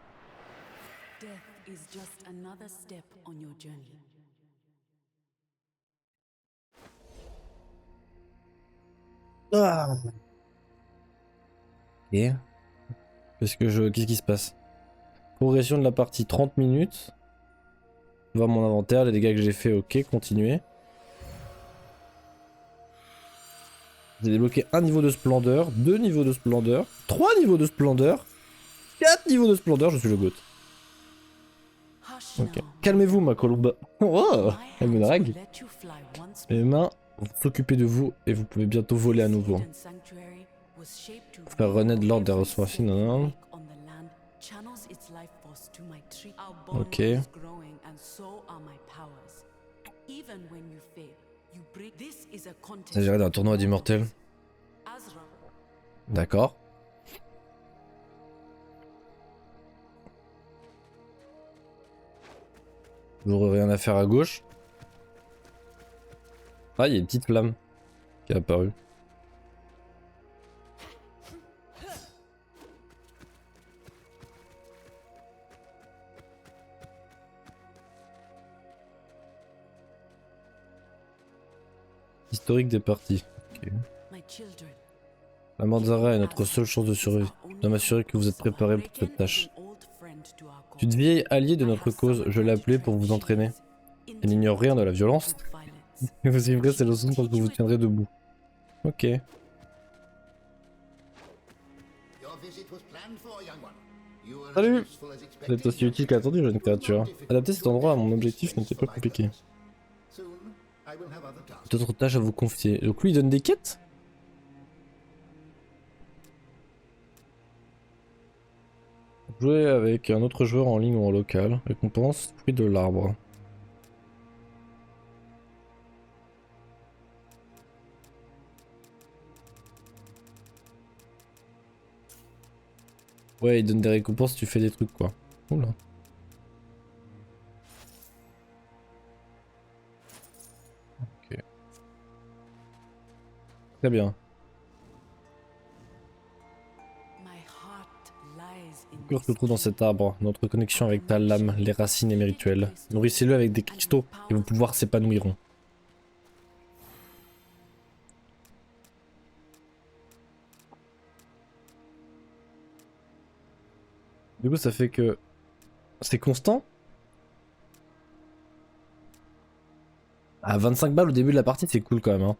Death is just another step on your journey. Ah. Et qu'est-ce qui se passe? Progression de la partie 30 minutes. Voir mon inventaire, les dégâts que j'ai fait, ok, continuer. J'ai débloqué un niveau de splendeur, 2 niveaux de splendeur, 3 niveaux de splendeur, 4 niveaux de splendeur, je suis le GOAT. Ok. Calmez-vous ma colombe. Oh, elle me drague. Les mains vont s'occuper de vous et vous pouvez bientôt voler à nouveau. Faire renaître l'ordre des ressources. Non. Ok. Il s'agirait d'un tournoi d'immortels. D'accord. J'aurais rien à faire à gauche. Ah, il y a une petite flamme qui est apparue. Historique des parties. Okay. La Manzara est notre seule chance de survie. Je dois m'assurer que vous êtes préparés pour cette tâche. Tu es vieille alliée de notre cause, je l'ai appelée pour vous entraîner. Elle n'ignore rien de la violence. Et vous suivrez ces leçons tant que vous tiendrez debout. Ok. Salut! Vous êtes aussi utile qu'attendu, jeune créature. Adapter cet endroit à mon objectif n'était pas compliqué. D'autres tâches à vous confier. Donc lui il donne des quêtes? Jouer avec un autre joueur en ligne ou en local. Récompense, fruit de l'arbre. Ouais, il donne des récompenses si tu fais des trucs quoi. Oula. Ok. Très bien. Le cœur se trouve dans cet arbre. Notre connexion avec ta lame, les racines et mes rituels. Nourrissez-le avec des cristaux et vos pouvoirs s'épanouiront. Du coup ça fait que... C'est constant? Ah 25 balles au début de la partie c'est cool quand même hein.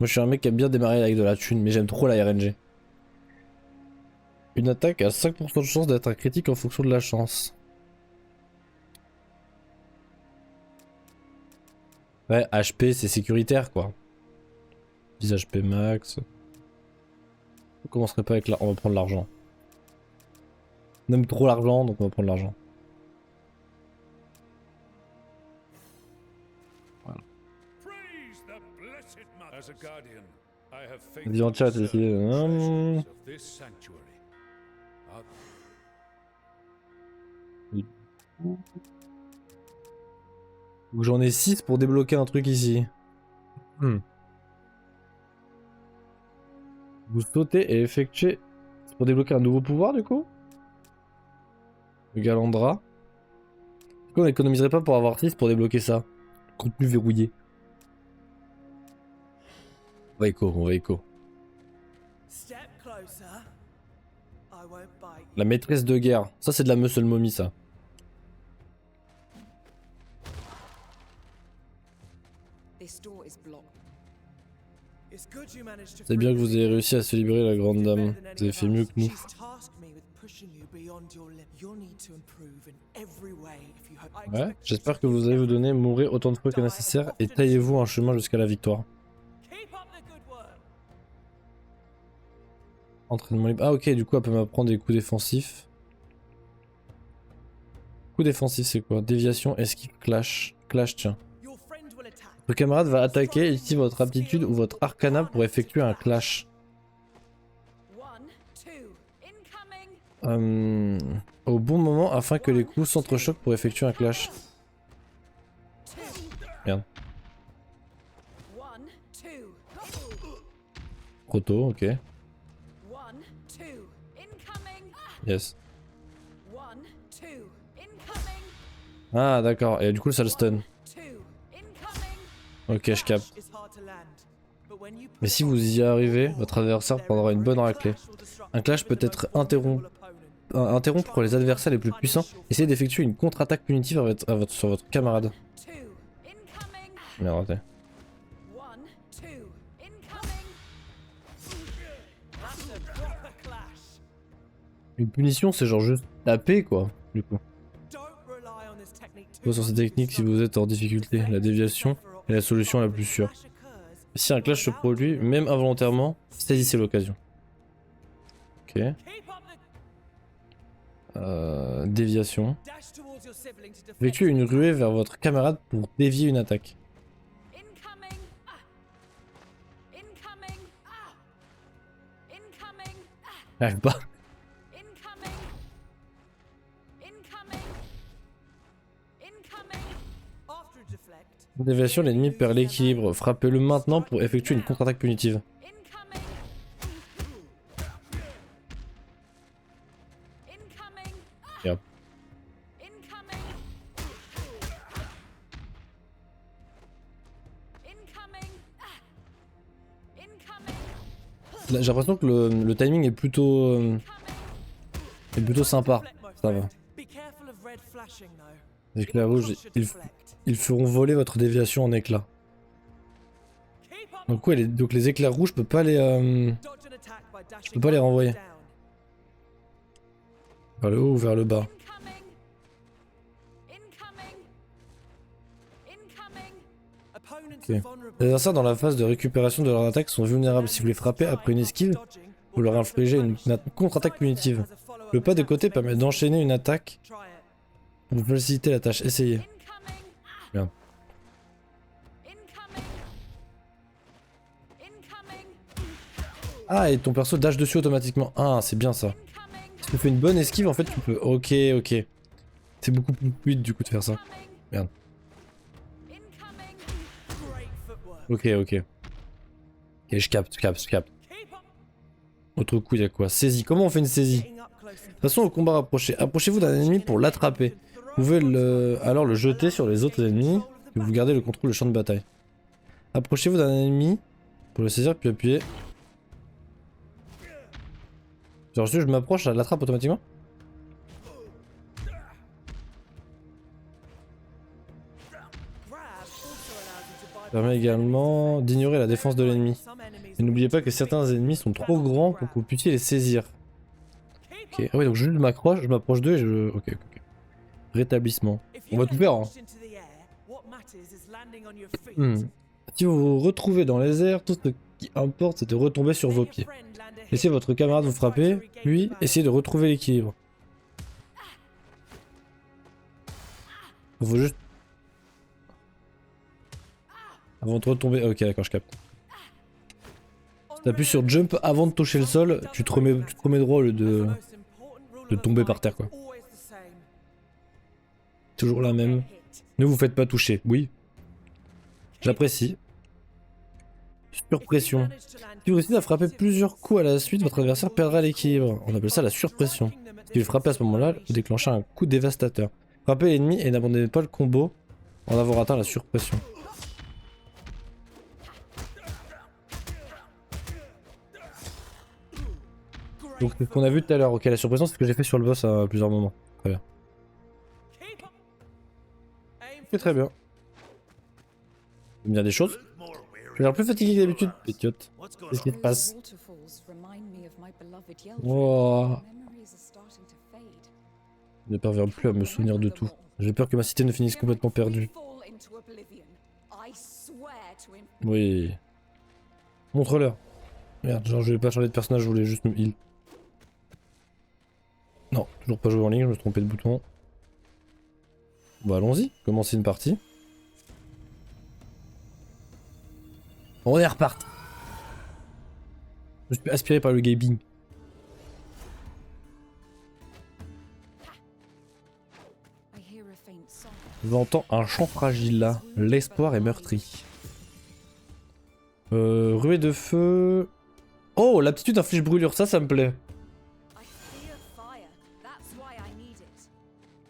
Moi je suis un mec qui aime bien démarrer avec de la thune mais j'aime trop la RNG. Une attaque a 5% de chance d'être un critique en fonction de la chance. Ouais, HP c'est sécuritaire quoi. 10 HP max. On commencerait pas avec on va prendre l'argent. On aime trop l'argent donc on va prendre l'argent. Voilà. Dis en chat ici. J'en ai 6 pour débloquer un truc ici. Vous sautez et effectuez. C'est pour débloquer un nouveau pouvoir du coup. Le Galandra. Du coup on économiserait pas pour avoir 6 pour débloquer ça. Contenu verrouillé. On va écho, on va écho. La maîtresse de guerre. Ça c'est de la muscle mommy ça. C'est bien que vous ayez réussi à se libérer la grande dame. Vous avez fait mieux que nous. Ouais, j'espère que vous allez vous donner, mourir autant de fois que nécessaire et taillez-vous un chemin jusqu'à la victoire. Entraînement libre. Ah ok, du coup elle peut m'apprendre des coups défensifs. Coup défensif c'est quoi? Déviation, esquive, clash. Clash tiens. Votre camarade va attaquer, utilisez votre aptitude ou votre arcana pour effectuer un clash. Au bon moment afin que les coups s'entrechoquent pour effectuer un clash. Merde. Proto, ok. Yes. Ah d'accord, et du coup ça le stun. Ok, je capte. Mais si vous y arrivez, votre adversaire prendra une bonne raclée. Un clash peut être interrompre les adversaires les plus puissants. Essayez d'effectuer une contre-attaque punitive sur votre camarade. Merde, raté. Une punition, c'est genre juste taper quoi, du coup. Sur cette technique si vous êtes en difficulté, la déviation est la solution la plus sûre. Si un clash se produit, même involontairement, saisissez l'occasion. Ok. Déviation. Effectuez une ruée vers votre camarade pour dévier une attaque. J'arrive pas. Déviation, l'ennemi perd l'équilibre. Frappez-le maintenant pour effectuer une contre-attaque punitive. Yep. J'ai l'impression que le timing est plutôt sympa. Ça va. Les éclairs rouges, ils feront voler votre déviation en éclats. Donc ouais, donc les éclairs rouges, je peux pas les renvoyer. Vers le haut ou vers le bas. Okay. Les adversaires dans la phase de récupération de leur attaque sont vulnérables. Si vous les frappez après une esquive, vous leur infligez une contre-attaque punitive. Le pas de côté permet d'enchaîner une attaque pour faciliter la tâche. Essayez. Bien. Ah, et ton perso dash dessus automatiquement. Ah, c'est bien ça. Si tu fais une bonne esquive, en fait, tu peux... Ok, ok. C'est beaucoup plus fluide du coup de faire ça. Merde. Ok, ok. Ok, je capte. Autre coup, il y a quoi? Saisie. Comment on fait une saisie? De toute façon, au combat rapproché, approchez-vous d'un ennemi pour l'attraper. Vous pouvez alors le jeter sur les autres ennemis et vous gardez le contrôle du champ de bataille. Approchez-vous d'un ennemi pour le saisir puis appuyer. Genre si je m'approche, ça l'attrape automatiquement? Permet également d'ignorer la défense de l'ennemi. Et n'oubliez pas que certains ennemis sont trop grands pour que vous puissiez les saisir. Ok, ah ouais donc je m'approche d'eux et je... Ok. Rétablissement. On va tout faire hein. Si vous vous retrouvez dans les airs, tout ce qui importe c'est de retomber sur vos pieds. Laissez votre camarade vous frapper, lui, essayez de retrouver l'équilibre. Il faut juste... Avant de retomber... Ok d'accord, je capte. Si t'appuies sur jump avant de toucher le sol, tu te remets droit au lieu de tomber par terre quoi. Toujours la même. Ne vous faites pas toucher, oui. J'apprécie. Surpression. Si vous réussissez à frapper plusieurs coups à la suite, votre adversaire perdra l'équilibre. On appelle ça la surpression. Si vous frappez à ce moment-là, vous déclenchez un coup dévastateur. Frappez l'ennemi et n'abandonnez pas le combo en avoir atteint la surpression. Donc c'est ce qu'on a vu tout à l'heure. Ok, la surpression c'est ce que j'ai fait sur le boss à plusieurs moments. Très bien. Ok, très bien. Bien des choses. Je suis plus fatigué que d'habitude, pétiote. Qu'est-ce qui se passe? Oh. Je ne parviens plus à me souvenir de tout. J'ai peur que ma cité ne finisse complètement perdue. Oui. Montre-leur. Merde, genre je vais pas changer de personnage, je voulais juste me heal. Non, toujours pas jouer en ligne, je me suis trompé de bouton. Bon, allons-y, commencer une partie. On est reparti. Je suis aspiré par le gaming. J'entends un chant fragile là. L'espoir est meurtri. Ruée de feu. Oh, l'aptitude inflige brûlure, ça me plaît.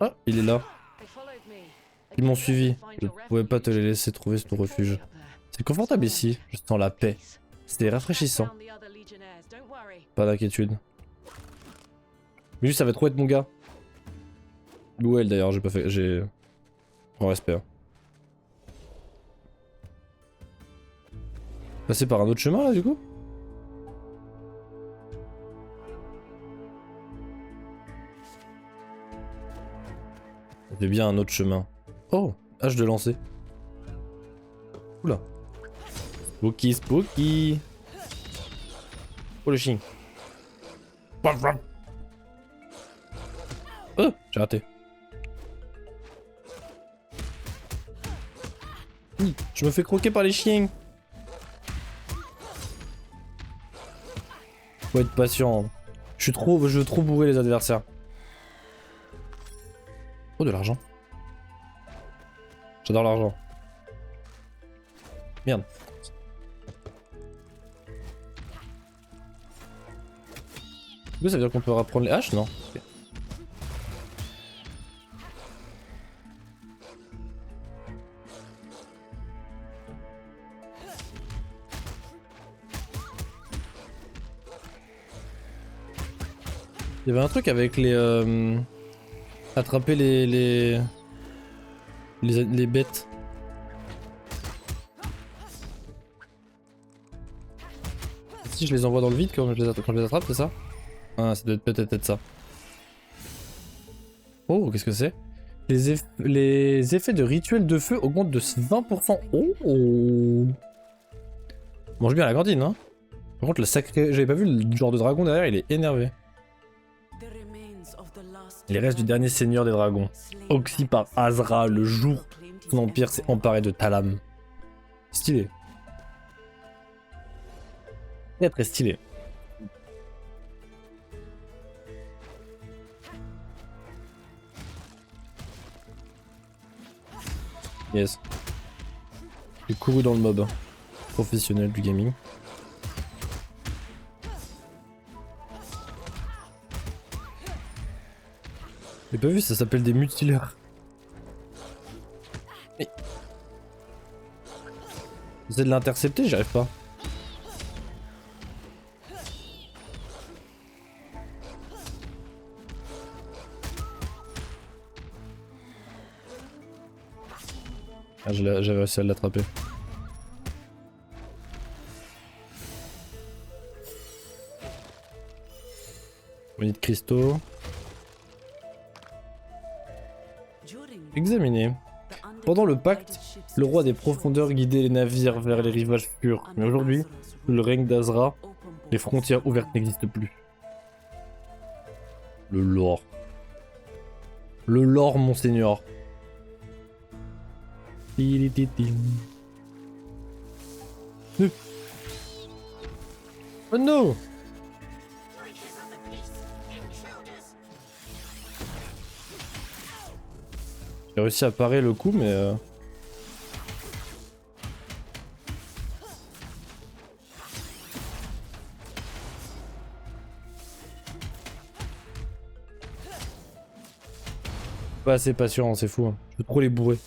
Ah, il est là. Ils m'ont suivi. Je ne pouvais pas te les laisser trouver ton refuge. C'est confortable ici, je sens la paix. C'était rafraîchissant. Pas d'inquiétude. Mais juste ça va trop être mon gars. Ou elle d'ailleurs, j'ai pas fait. J'ai. En respect. Hein. Passer par un autre chemin là du coup? C'est bien un autre chemin. Oh, hache de lancer. Oula. Spooky, spooky. Oh le chien. Oh, j'ai raté. Je me fais croquer par les chiens. Faut être patient. Je veux trop bourrer les adversaires. Oh, de l'argent. J'adore l'argent. Merde. Du coup, ça veut dire qu'on peut reprendre les haches, non? Okay. Il y avait un truc avec les... attraper les bêtes. Si je les envoie dans le vide quand je les attrape, c'est ça? Ah, ça doit être peut-être ça. Oh, qu'est-ce que c'est? Les effets de rituel de feu augmentent de 20%. Oh, mange bien la cantine, hein. Par contre, le sacré... J'avais pas vu le genre de dragon derrière, il est énervé. Les restes du dernier seigneur des dragons. Oxy par Azra, le jour où son empire s'est emparé de Talam. Stylé. Très très stylé. Yes. J'ai couru dans le mob. Professionnel du gaming. J'ai pas vu, ça s'appelle des mutilaires. Mais... J'essaie de l'intercepter, j'y arrive pas. Ah, j'avais réussi à l'attraper. Monnaie de cristaux. Examiner. Pendant le pacte, Le roi des profondeurs guidait les navires vers les rivages purs. Mais aujourd'hui, sous le règne d'Azra, les frontières ouvertes n'existent plus. Le lore. Le lore, monseigneur. Oh non! J'ai réussi à parer le coup, mais pas assez patient, c'est fou. Hein. Je peux trop les bourrer.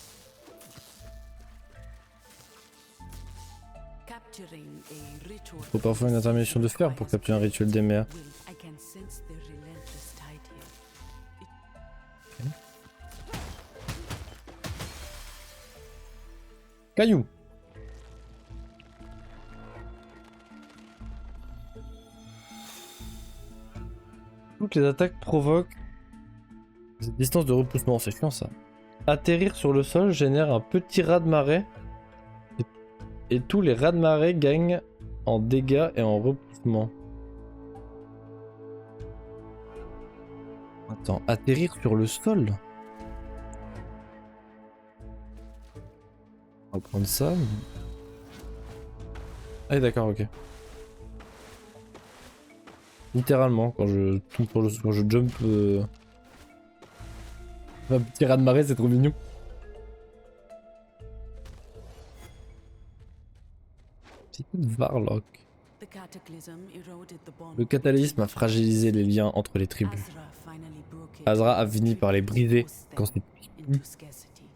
Faut parfois une intermission de fer pour capturer un rituel des mers. Caillou. Toutes les attaques provoquent des distances de repoussement, c'est chiant ça. Atterrir sur le sol génère un petit raz-de-marée et tous les raz-de-marée gagnent en dégâts et en repoussement. Attends, atterrir sur le sol? On va prendre ça. Ah d'accord, ok. Littéralement, quand je jump... Un petit raz-de-marée, c'est trop mignon. C'est une Varlock. Le catalysme a fragilisé les liens entre les tribus. Azra a fini par les briser quand c'est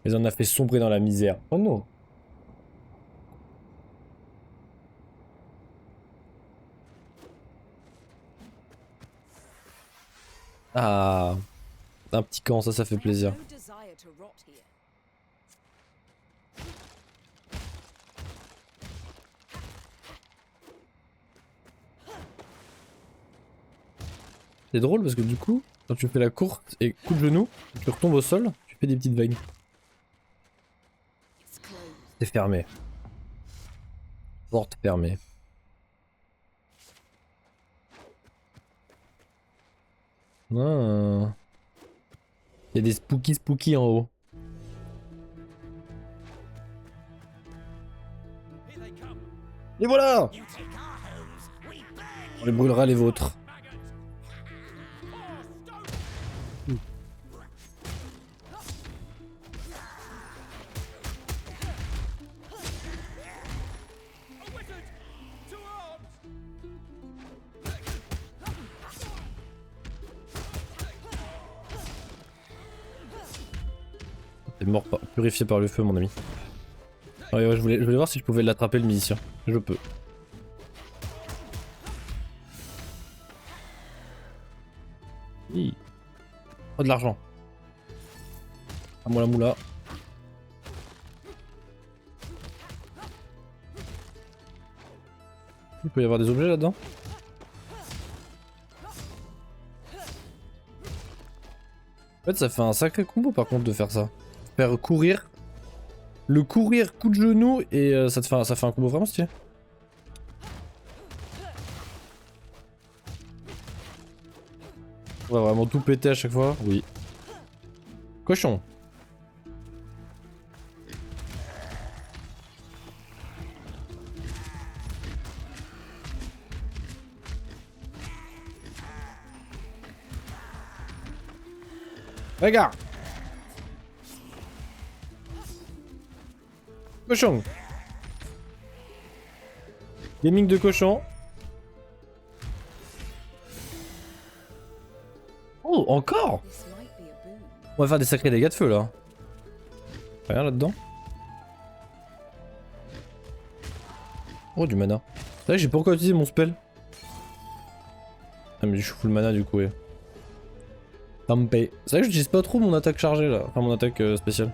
mais en a fait sombrer dans la misère. Oh non. Ah, un petit camp, ça fait plaisir. C'est drôle parce que du coup, quand tu fais la courte et coup de genou, tu retombes au sol, tu fais des petites vagues. C'est fermé. Porte fermée. Ah. Il y a des spooky en haut. Et voilà! On les brûlera les vôtres. T'es mort purifié par le feu, mon ami. Ah ouais, je voulais voir si je pouvais l'attraper, le musicien. Je peux. Oui. Oh, de l'argent. Ah, moula moula. Il peut y avoir des objets là-dedans. En fait, ça fait un sacré combo par contre de faire ça. Faire courir. Le courir, coup de genou et ça fait un combo vraiment stylé. On va vraiment tout péter à chaque fois. Oui. Cochon. Regarde. Cochon. Gaming de cochon. Oh, encore. On va faire des sacrés dégâts de feu là. Rien là-dedans. Oh, du mana. C'est vrai que j'ai pas encore utilisé mon spell. Ah mais je suis full mana du coup, ouais. Tampé. C'est vrai que j'utilise pas trop mon attaque chargée là. Enfin mon attaque spéciale.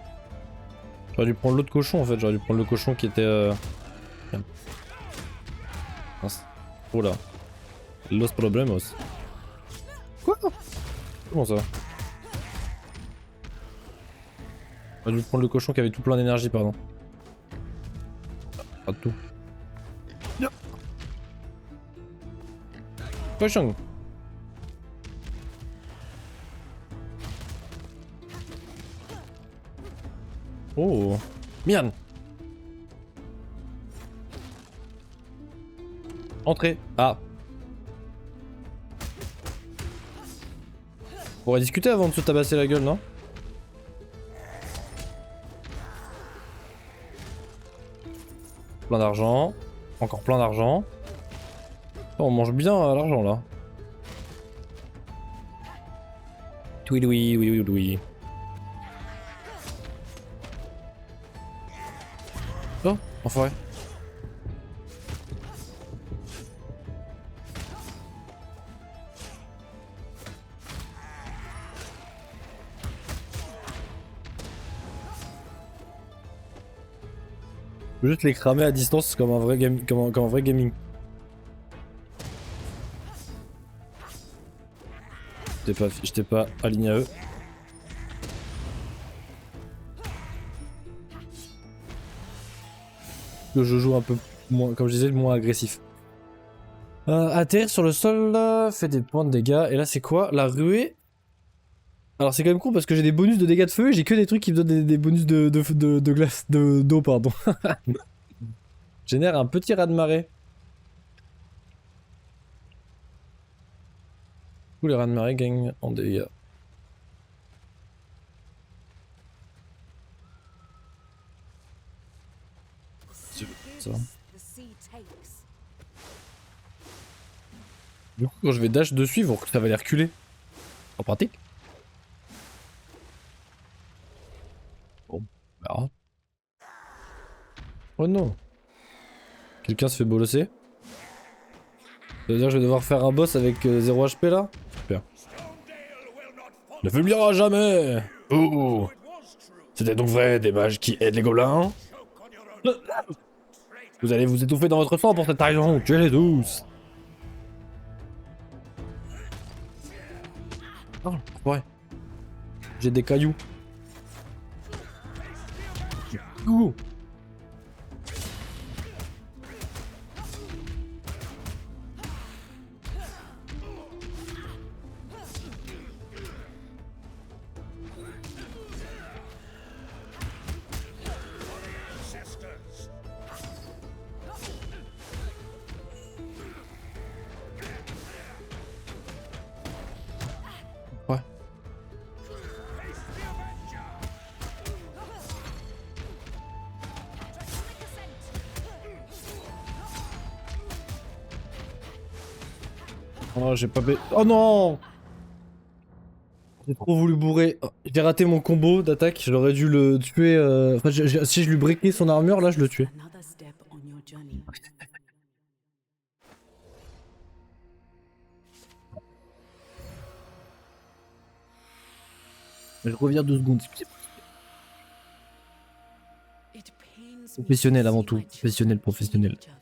J'aurais dû prendre l'autre cochon en fait, j'aurais dû prendre le cochon qui était Mince. Oh là. Los problemos. Quoi? Comment ça? J'aurais dû prendre le cochon qui avait tout plein d'énergie, pardon. Pas tout. Cochon. Oh. Mian. Entrez. Ah. On pourrait discuter avant de se tabasser la gueule, non? Plein d'argent. Encore plein d'argent. Oh, on mange bien l'argent là. Oui, oui, oui, oui, oui. Oh, enfoiré. Je peux juste les cramer à distance comme un vrai, comme un vrai gaming. J'étais pas aligné à eux. Que je joue un peu moins, comme je disais, moins agressif. Atterrir sur le sol, fait des points de dégâts. Et là, c'est quoi? La ruée. Alors, c'est quand même con parce que j'ai des bonus de dégâts de feu et j'ai que des trucs qui me donnent des bonus de glace, d'eau, pardon. Génère un petit raz-de-marée. Tous les raz-de-marée gagnent en dégâts. Ça. Du coup, quand je vais dash dessus, ils vont ça va les reculer. En pratique. Bon, bah. Oh non. Quelqu'un se fait bolosser. Ça veut dire que je vais devoir faire un boss avec 0 HP là? Super. Ne fulminera jamais! Oh! C'était donc vrai, des mages qui aident les gobelins? Vous allez vous étouffer dans votre sang pour cette trahison, tuez-les tous! Oh, ouais. J'ai des cailloux. Ouh. Ouais. Oh, j'ai pas bé... Oh non! J'ai trop voulu bourrer. Oh, j'ai raté mon combo d'attaque, j'aurais dû le tuer. Enfin, si je lui breakais son armure, là, je le tuais. Another step on your journey. Je reviens 2 secondes. It pains me to Professionnel avant see tout. my children Professionnel. killing each other.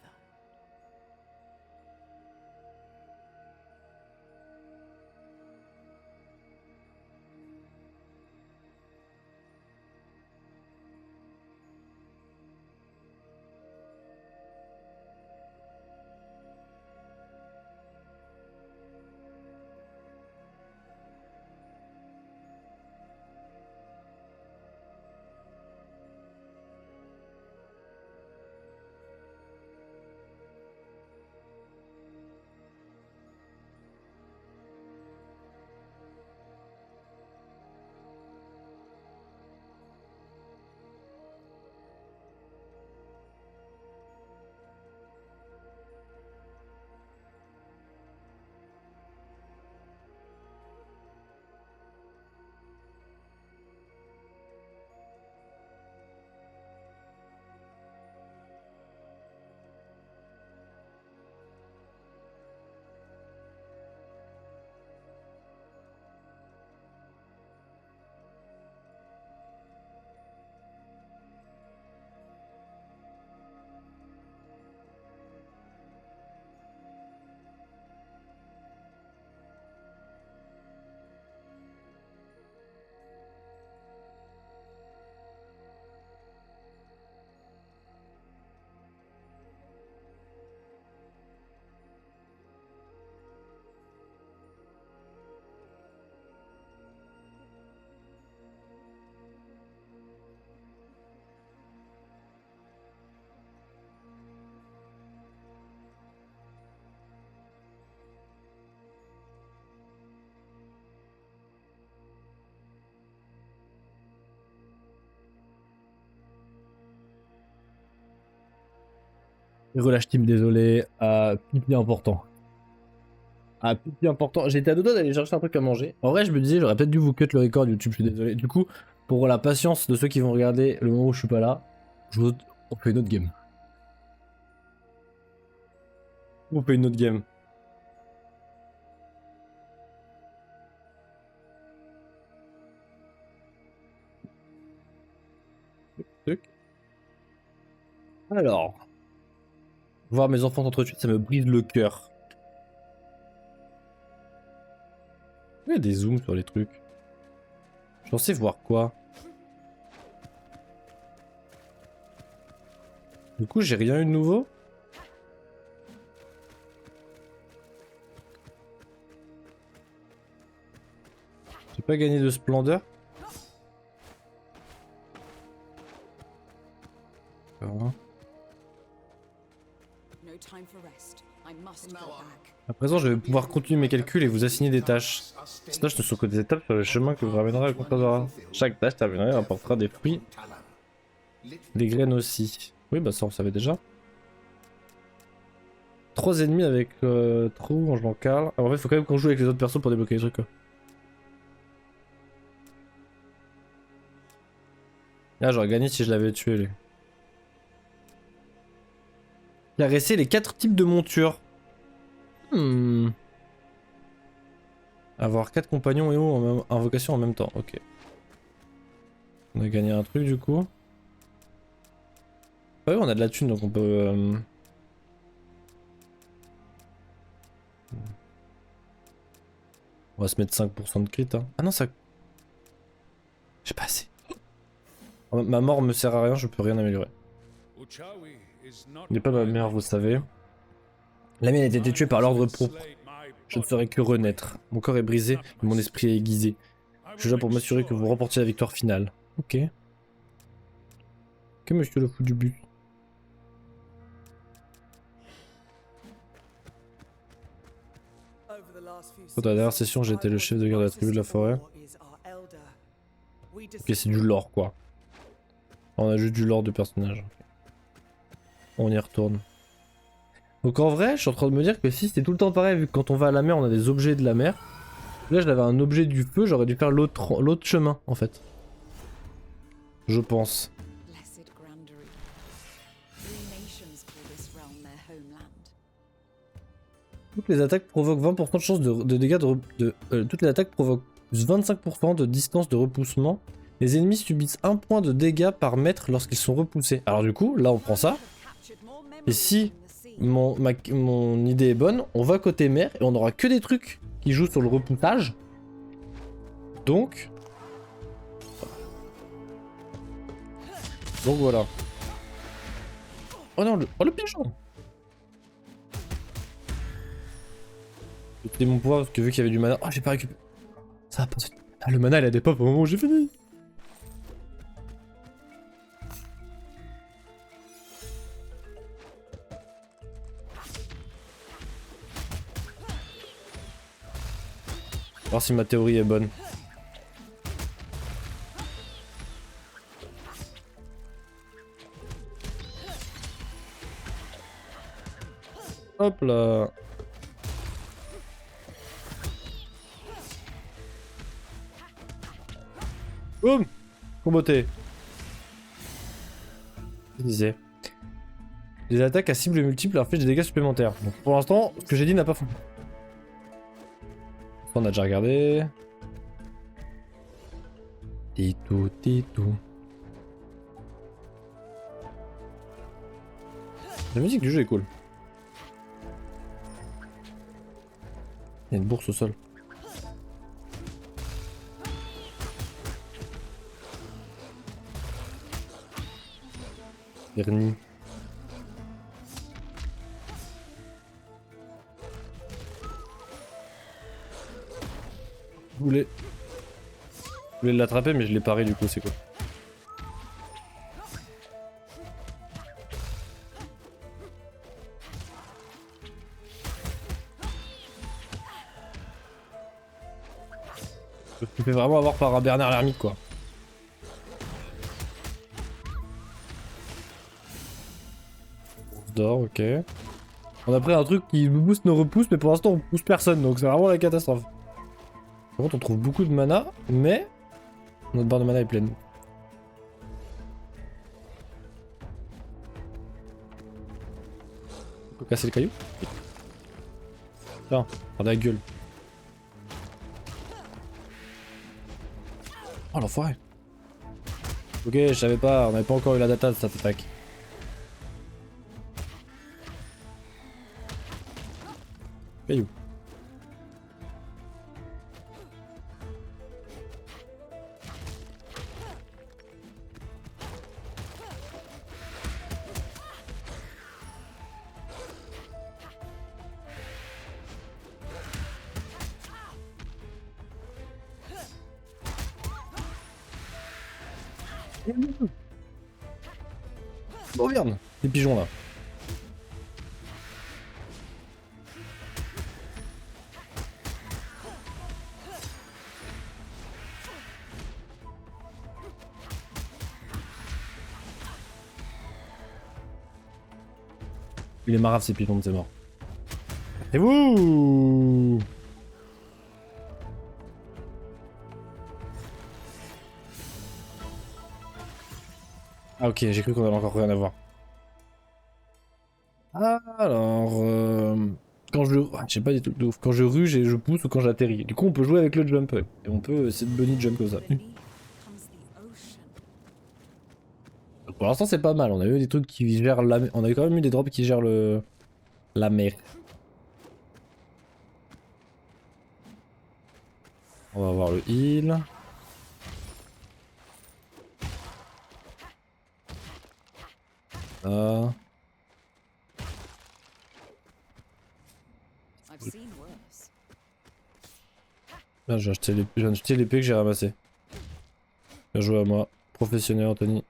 Relâche team, désolé. Pipi important. Pipi important. J'étais à deux doigts d'aller chercher un truc à manger. En vrai, je me disais, j'aurais peut-être dû vous cut le record YouTube, je suis désolé. Du coup, pour la patience de ceux qui vont regarder le moment où je suis pas là, on fait une autre game. On fait une autre game. Alors, voir mes enfants s'entretuer, ça me brise le cœur. Il y a des zooms sur les trucs. Je pensais voir quoi. Du coup, j'ai rien eu de nouveau. J'ai pas gagné de splendeur. À présent, je vais pouvoir continuer mes calculs et vous assigner des tâches. Ces tâches ne sont que des étapes sur le chemin que vous ramènera le comptoir. Chaque tâche terminée apportera des fruits, des graines aussi. Oui, bah ça on savait déjà. 3 ennemis avec trou, je m'en cale. En fait, faut quand même qu'on joue avec les autres persos pour débloquer les trucs. Quoi. Là, j'aurais gagné si je l'avais tué. Lui. Caresser les 4 types de montures. Avoir 4 compagnons et ou en invocation en même temps. Ok. On a gagné un truc du coup. Ah oui, on a de la thune donc on peut. On va se mettre 5% de crit. Hein. Ah non, ça. J'ai pas assez. Ma mort me sert à rien, je peux rien améliorer. Il n'est pas ma mère, vous savez. La mienne a été tuée par l'ordre propre. Je ne ferai que renaître. Mon corps est brisé, mais mon esprit est aiguisé. Je suis là pour m'assurer que vous remportiez la victoire finale. Ok. Que monsieur le fou du but. Dans la dernière session, j'étais le chef de garde de la tribu de la forêt. Ok, c'est du lore quoi. On a juste du lore de personnage. On y retourne. Donc en vrai, je suis en train de me dire que si c'était tout le temps pareil, vu que quand on va à la mer, on a des objets de la mer. Là, j'avais un objet du feu, j'aurais dû faire l'autre chemin, en fait. Je pense. Toutes les attaques provoquent 20% de chance de dégâts toutes les attaques provoquent 25% de distance de repoussement. Les ennemis subissent 1 point de dégâts par mètre lorsqu'ils sont repoussés. Alors du coup, là on prend ça. Et si mon idée est bonne, on va côté mer et on aura que des trucs qui jouent sur le repoussage. Donc voilà. Oh non, le pigeon. C'était mon pouvoir parce que vu qu'il y avait du mana. Oh, j'ai pas récupéré. Ça va pas. Ah, le mana il a des pop au moment où j'ai fini. Voir si ma théorie est bonne. Hop là. Boum. Comboté. Je disais. Les attaques à cible multiples infligent des dégâts supplémentaires. Donc pour l'instant, ce que j'ai dit n'a pas fonctionné. On a déjà regardé. Titou, titou. La musique du jeu est cool. Il y a une bourse au sol. Vernis. Je voulais l'attraper mais je l'ai paré du coup, c'est quoi. Je me fais vraiment avoir par un Bernard l'ermite quoi. tort, ok. On a pris un truc qui booste nos repousses, mais pour l'instant on pousse personne, donc c'est vraiment la catastrophe. Par contre on trouve beaucoup de mana, mais notre barre de mana est pleine. Faut casser le caillou. Tiens, par la gueule. Oh l'enfoiré. Ok, je savais pas, on avait pas encore eu la data de cette attaque. Caillou. Oh merde, les pigeons là. Il est marave ces pigeons, c'est mort. Et vous? Ah ok, j'ai cru qu'on avait encore rien à voir. Alors, quand je... ah, je sais pas des trucs de ouf. Quand je ruge et je pousse ou quand j'atterris. Du coup, on peut jouer avec le jump. Et on peut essayer de bunny jump comme ça. Beneath comes the ocean. Pour l'instant, c'est pas mal. On a eu des trucs qui gèrent la mer. On a quand même eu des drops qui gèrent le... la mer. On va voir le heal. Ah. I've seen worse. Là, j'ai acheté l'épée que j'ai ramassée. Bien joué à moi. Professionnel, Anthony.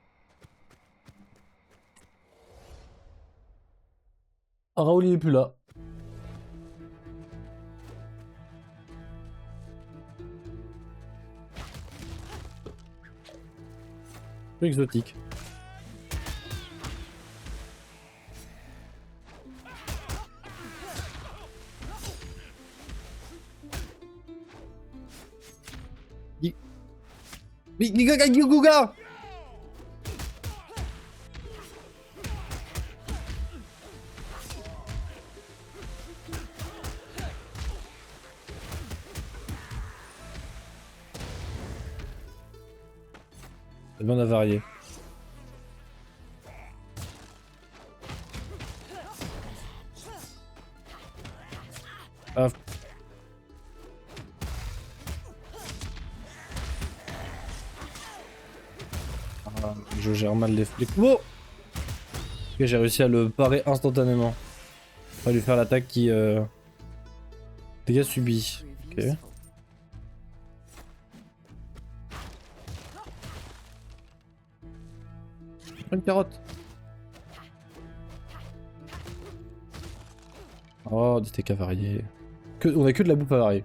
Ah, Raoul, il est plus là. Plus exotique. Giga. Ça demande à varier. Ah. Ah, je gère mal les flics. Oh, ok, j'ai réussi à le parer instantanément. On va lui faire l'attaque qui... dégâts subis. Prove Ok. useful. Une carotte. Oh, des steaks à varier. On a que de la bouffe à varier.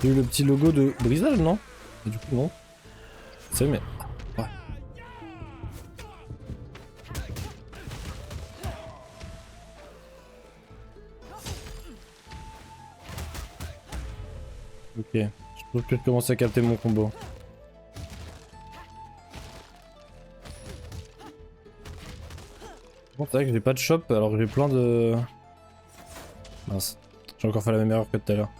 J'ai eu le petit logo de brisage, non? Et du coup, non. C'est mais... Ouais. Ok. Je trouve que je commence à capter mon combo. Bon, c'est vrai que j'ai pas de shop alors que j'ai plein de... Mince. J'ai encore fait la même erreur que tout à l'heure.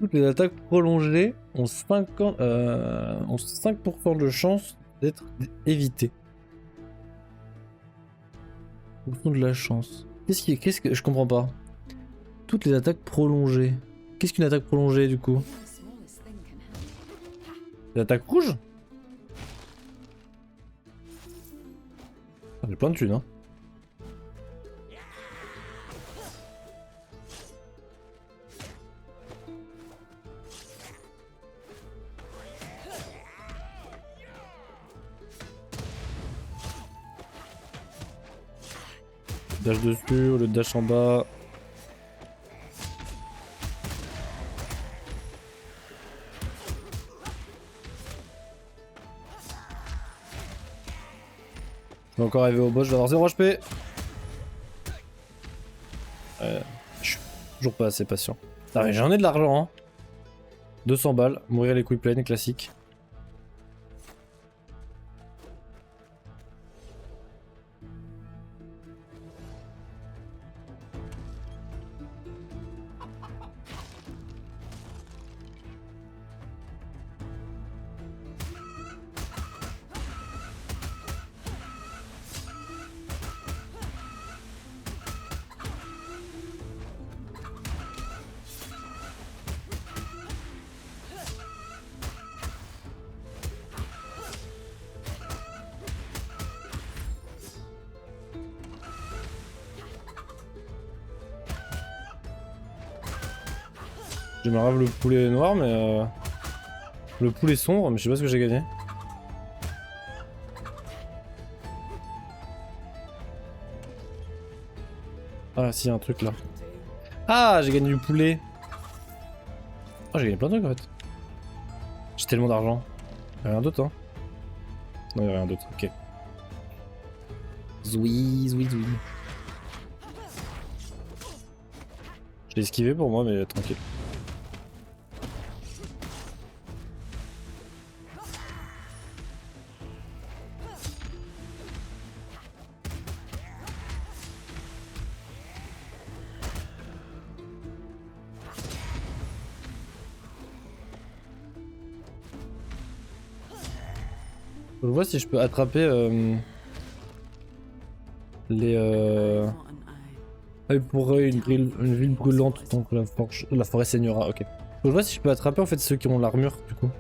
Toutes les attaques prolongées ont 50, ont 5% de chance d'être évitées. Au fond de la chance. Qu'est-ce que... Je comprends pas. Toutes les attaques prolongées. Qu'est-ce qu'une attaque prolongée du coup? Even the smallest thing can help. L'attaque rouge? Ah, j'ai plein de thunes, hein. Dash dessus au lieu de dash en bas. Je vais encore arriver au boss, je vais avoir 0 HP. Je suis toujours pas assez patient. Ah mais j'en ai de l'argent hein. 200 balles, mourir les couilles pleines, classique. J'aimerais grave le poulet noir mais le poulet sombre mais je sais pas ce que j'ai gagné. Ah si, y a un truc là. Ah, j'ai gagné du poulet. Oh, j'ai gagné plein de trucs en fait. J'ai tellement d'argent. Y'a rien d'autre hein. Non, y'a rien d'autre, ok. Zoui, zoui, zoui. Je l'ai esquivé pour moi mais tranquille. Je vois si je peux attraper les pour une ville brûlante donc la forêt saignera, ok. Je vois si je peux attraper en fait ceux qui ont l'armure du coup.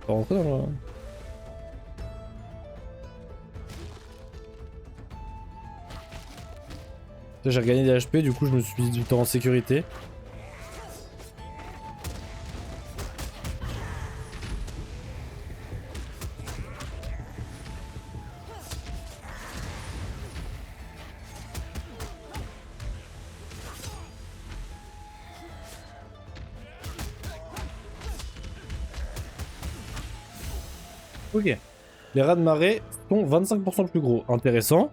On va rentrer dans le... J'ai regagné des HP du coup je me suis du temps en sécurité. Ok. Les rats de marée sont 25% plus gros. Intéressant.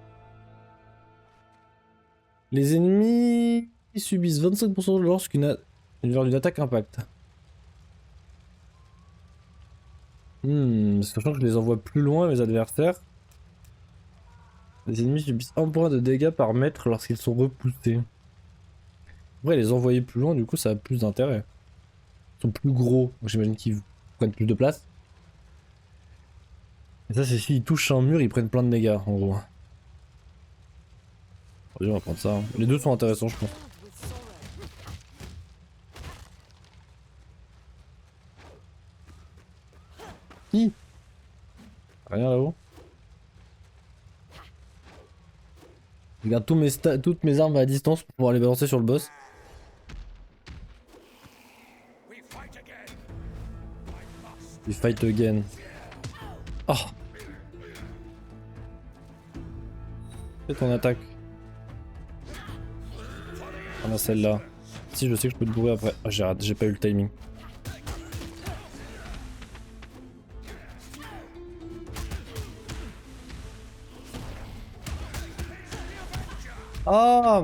Les ennemis subissent 25% lors d'une attaque impact. Sachant que je les envoie plus loin mes adversaires. Les ennemis subissent 1 point de dégâts par mètre lorsqu'ils sont repoussés. Ouais, les envoyer plus loin du coup ça a plus d'intérêt. Ils sont plus gros, donc j'imagine qu'ils prennent plus de place. Et ça c'est s'ils touchent un mur ils prennent plein de dégâts en gros. Vas-y on va prendre ça. Hein. Les deux sont intéressants je pense. Qui? Rien là-haut. Je garde toutes mes armes à distance pour pouvoir les balancer sur le boss. We fight again. Oh! Fais ton attaque. On a celle-là. Si je sais que je peux te bourrer après. Oh, j'ai pas eu le timing. Ah!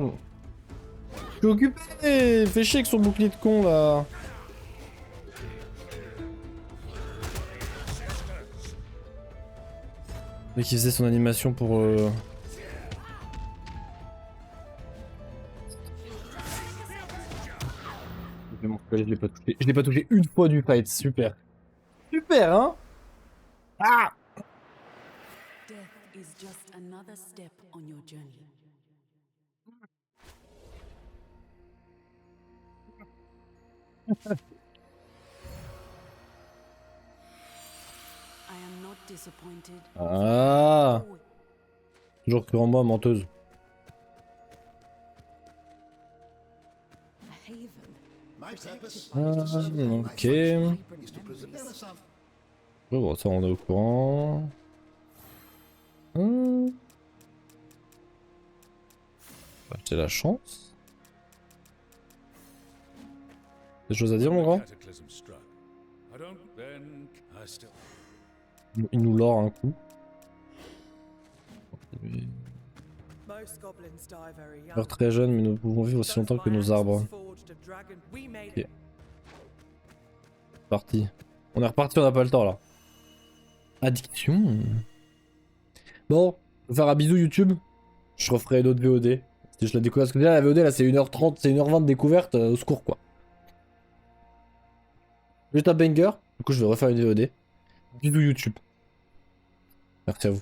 Je suis occupé! Fais chier avec son bouclier de con là! Mais qui faisait son animation pour je l'ai pas touché. Je l'ai pas touché une fois du fight, super. Super hein? Ah! Death is just another step on your journey. I am not disappointed. Ah! Toujours cru en moi, menteuse. Ok. Bon, ça on est au courant. J'ai la chance. Des choses à dire, mon grand? Il nous lore un coup. Il meurt très jeune, mais nous pouvons vivre aussi longtemps que nos arbres. Ok. Parti. On est reparti, on n'a pas le temps là. Addiction. Bon, je vais faire un bisou YouTube. Je referai une autre VOD. Si je la découvre. Parce que déjà la VOD là c'est 1h30, c'est 1h20 de découverte, au secours quoi. Juste un banger. Du coup je vais refaire une VOD. Bisous YouTube. Merci à vous.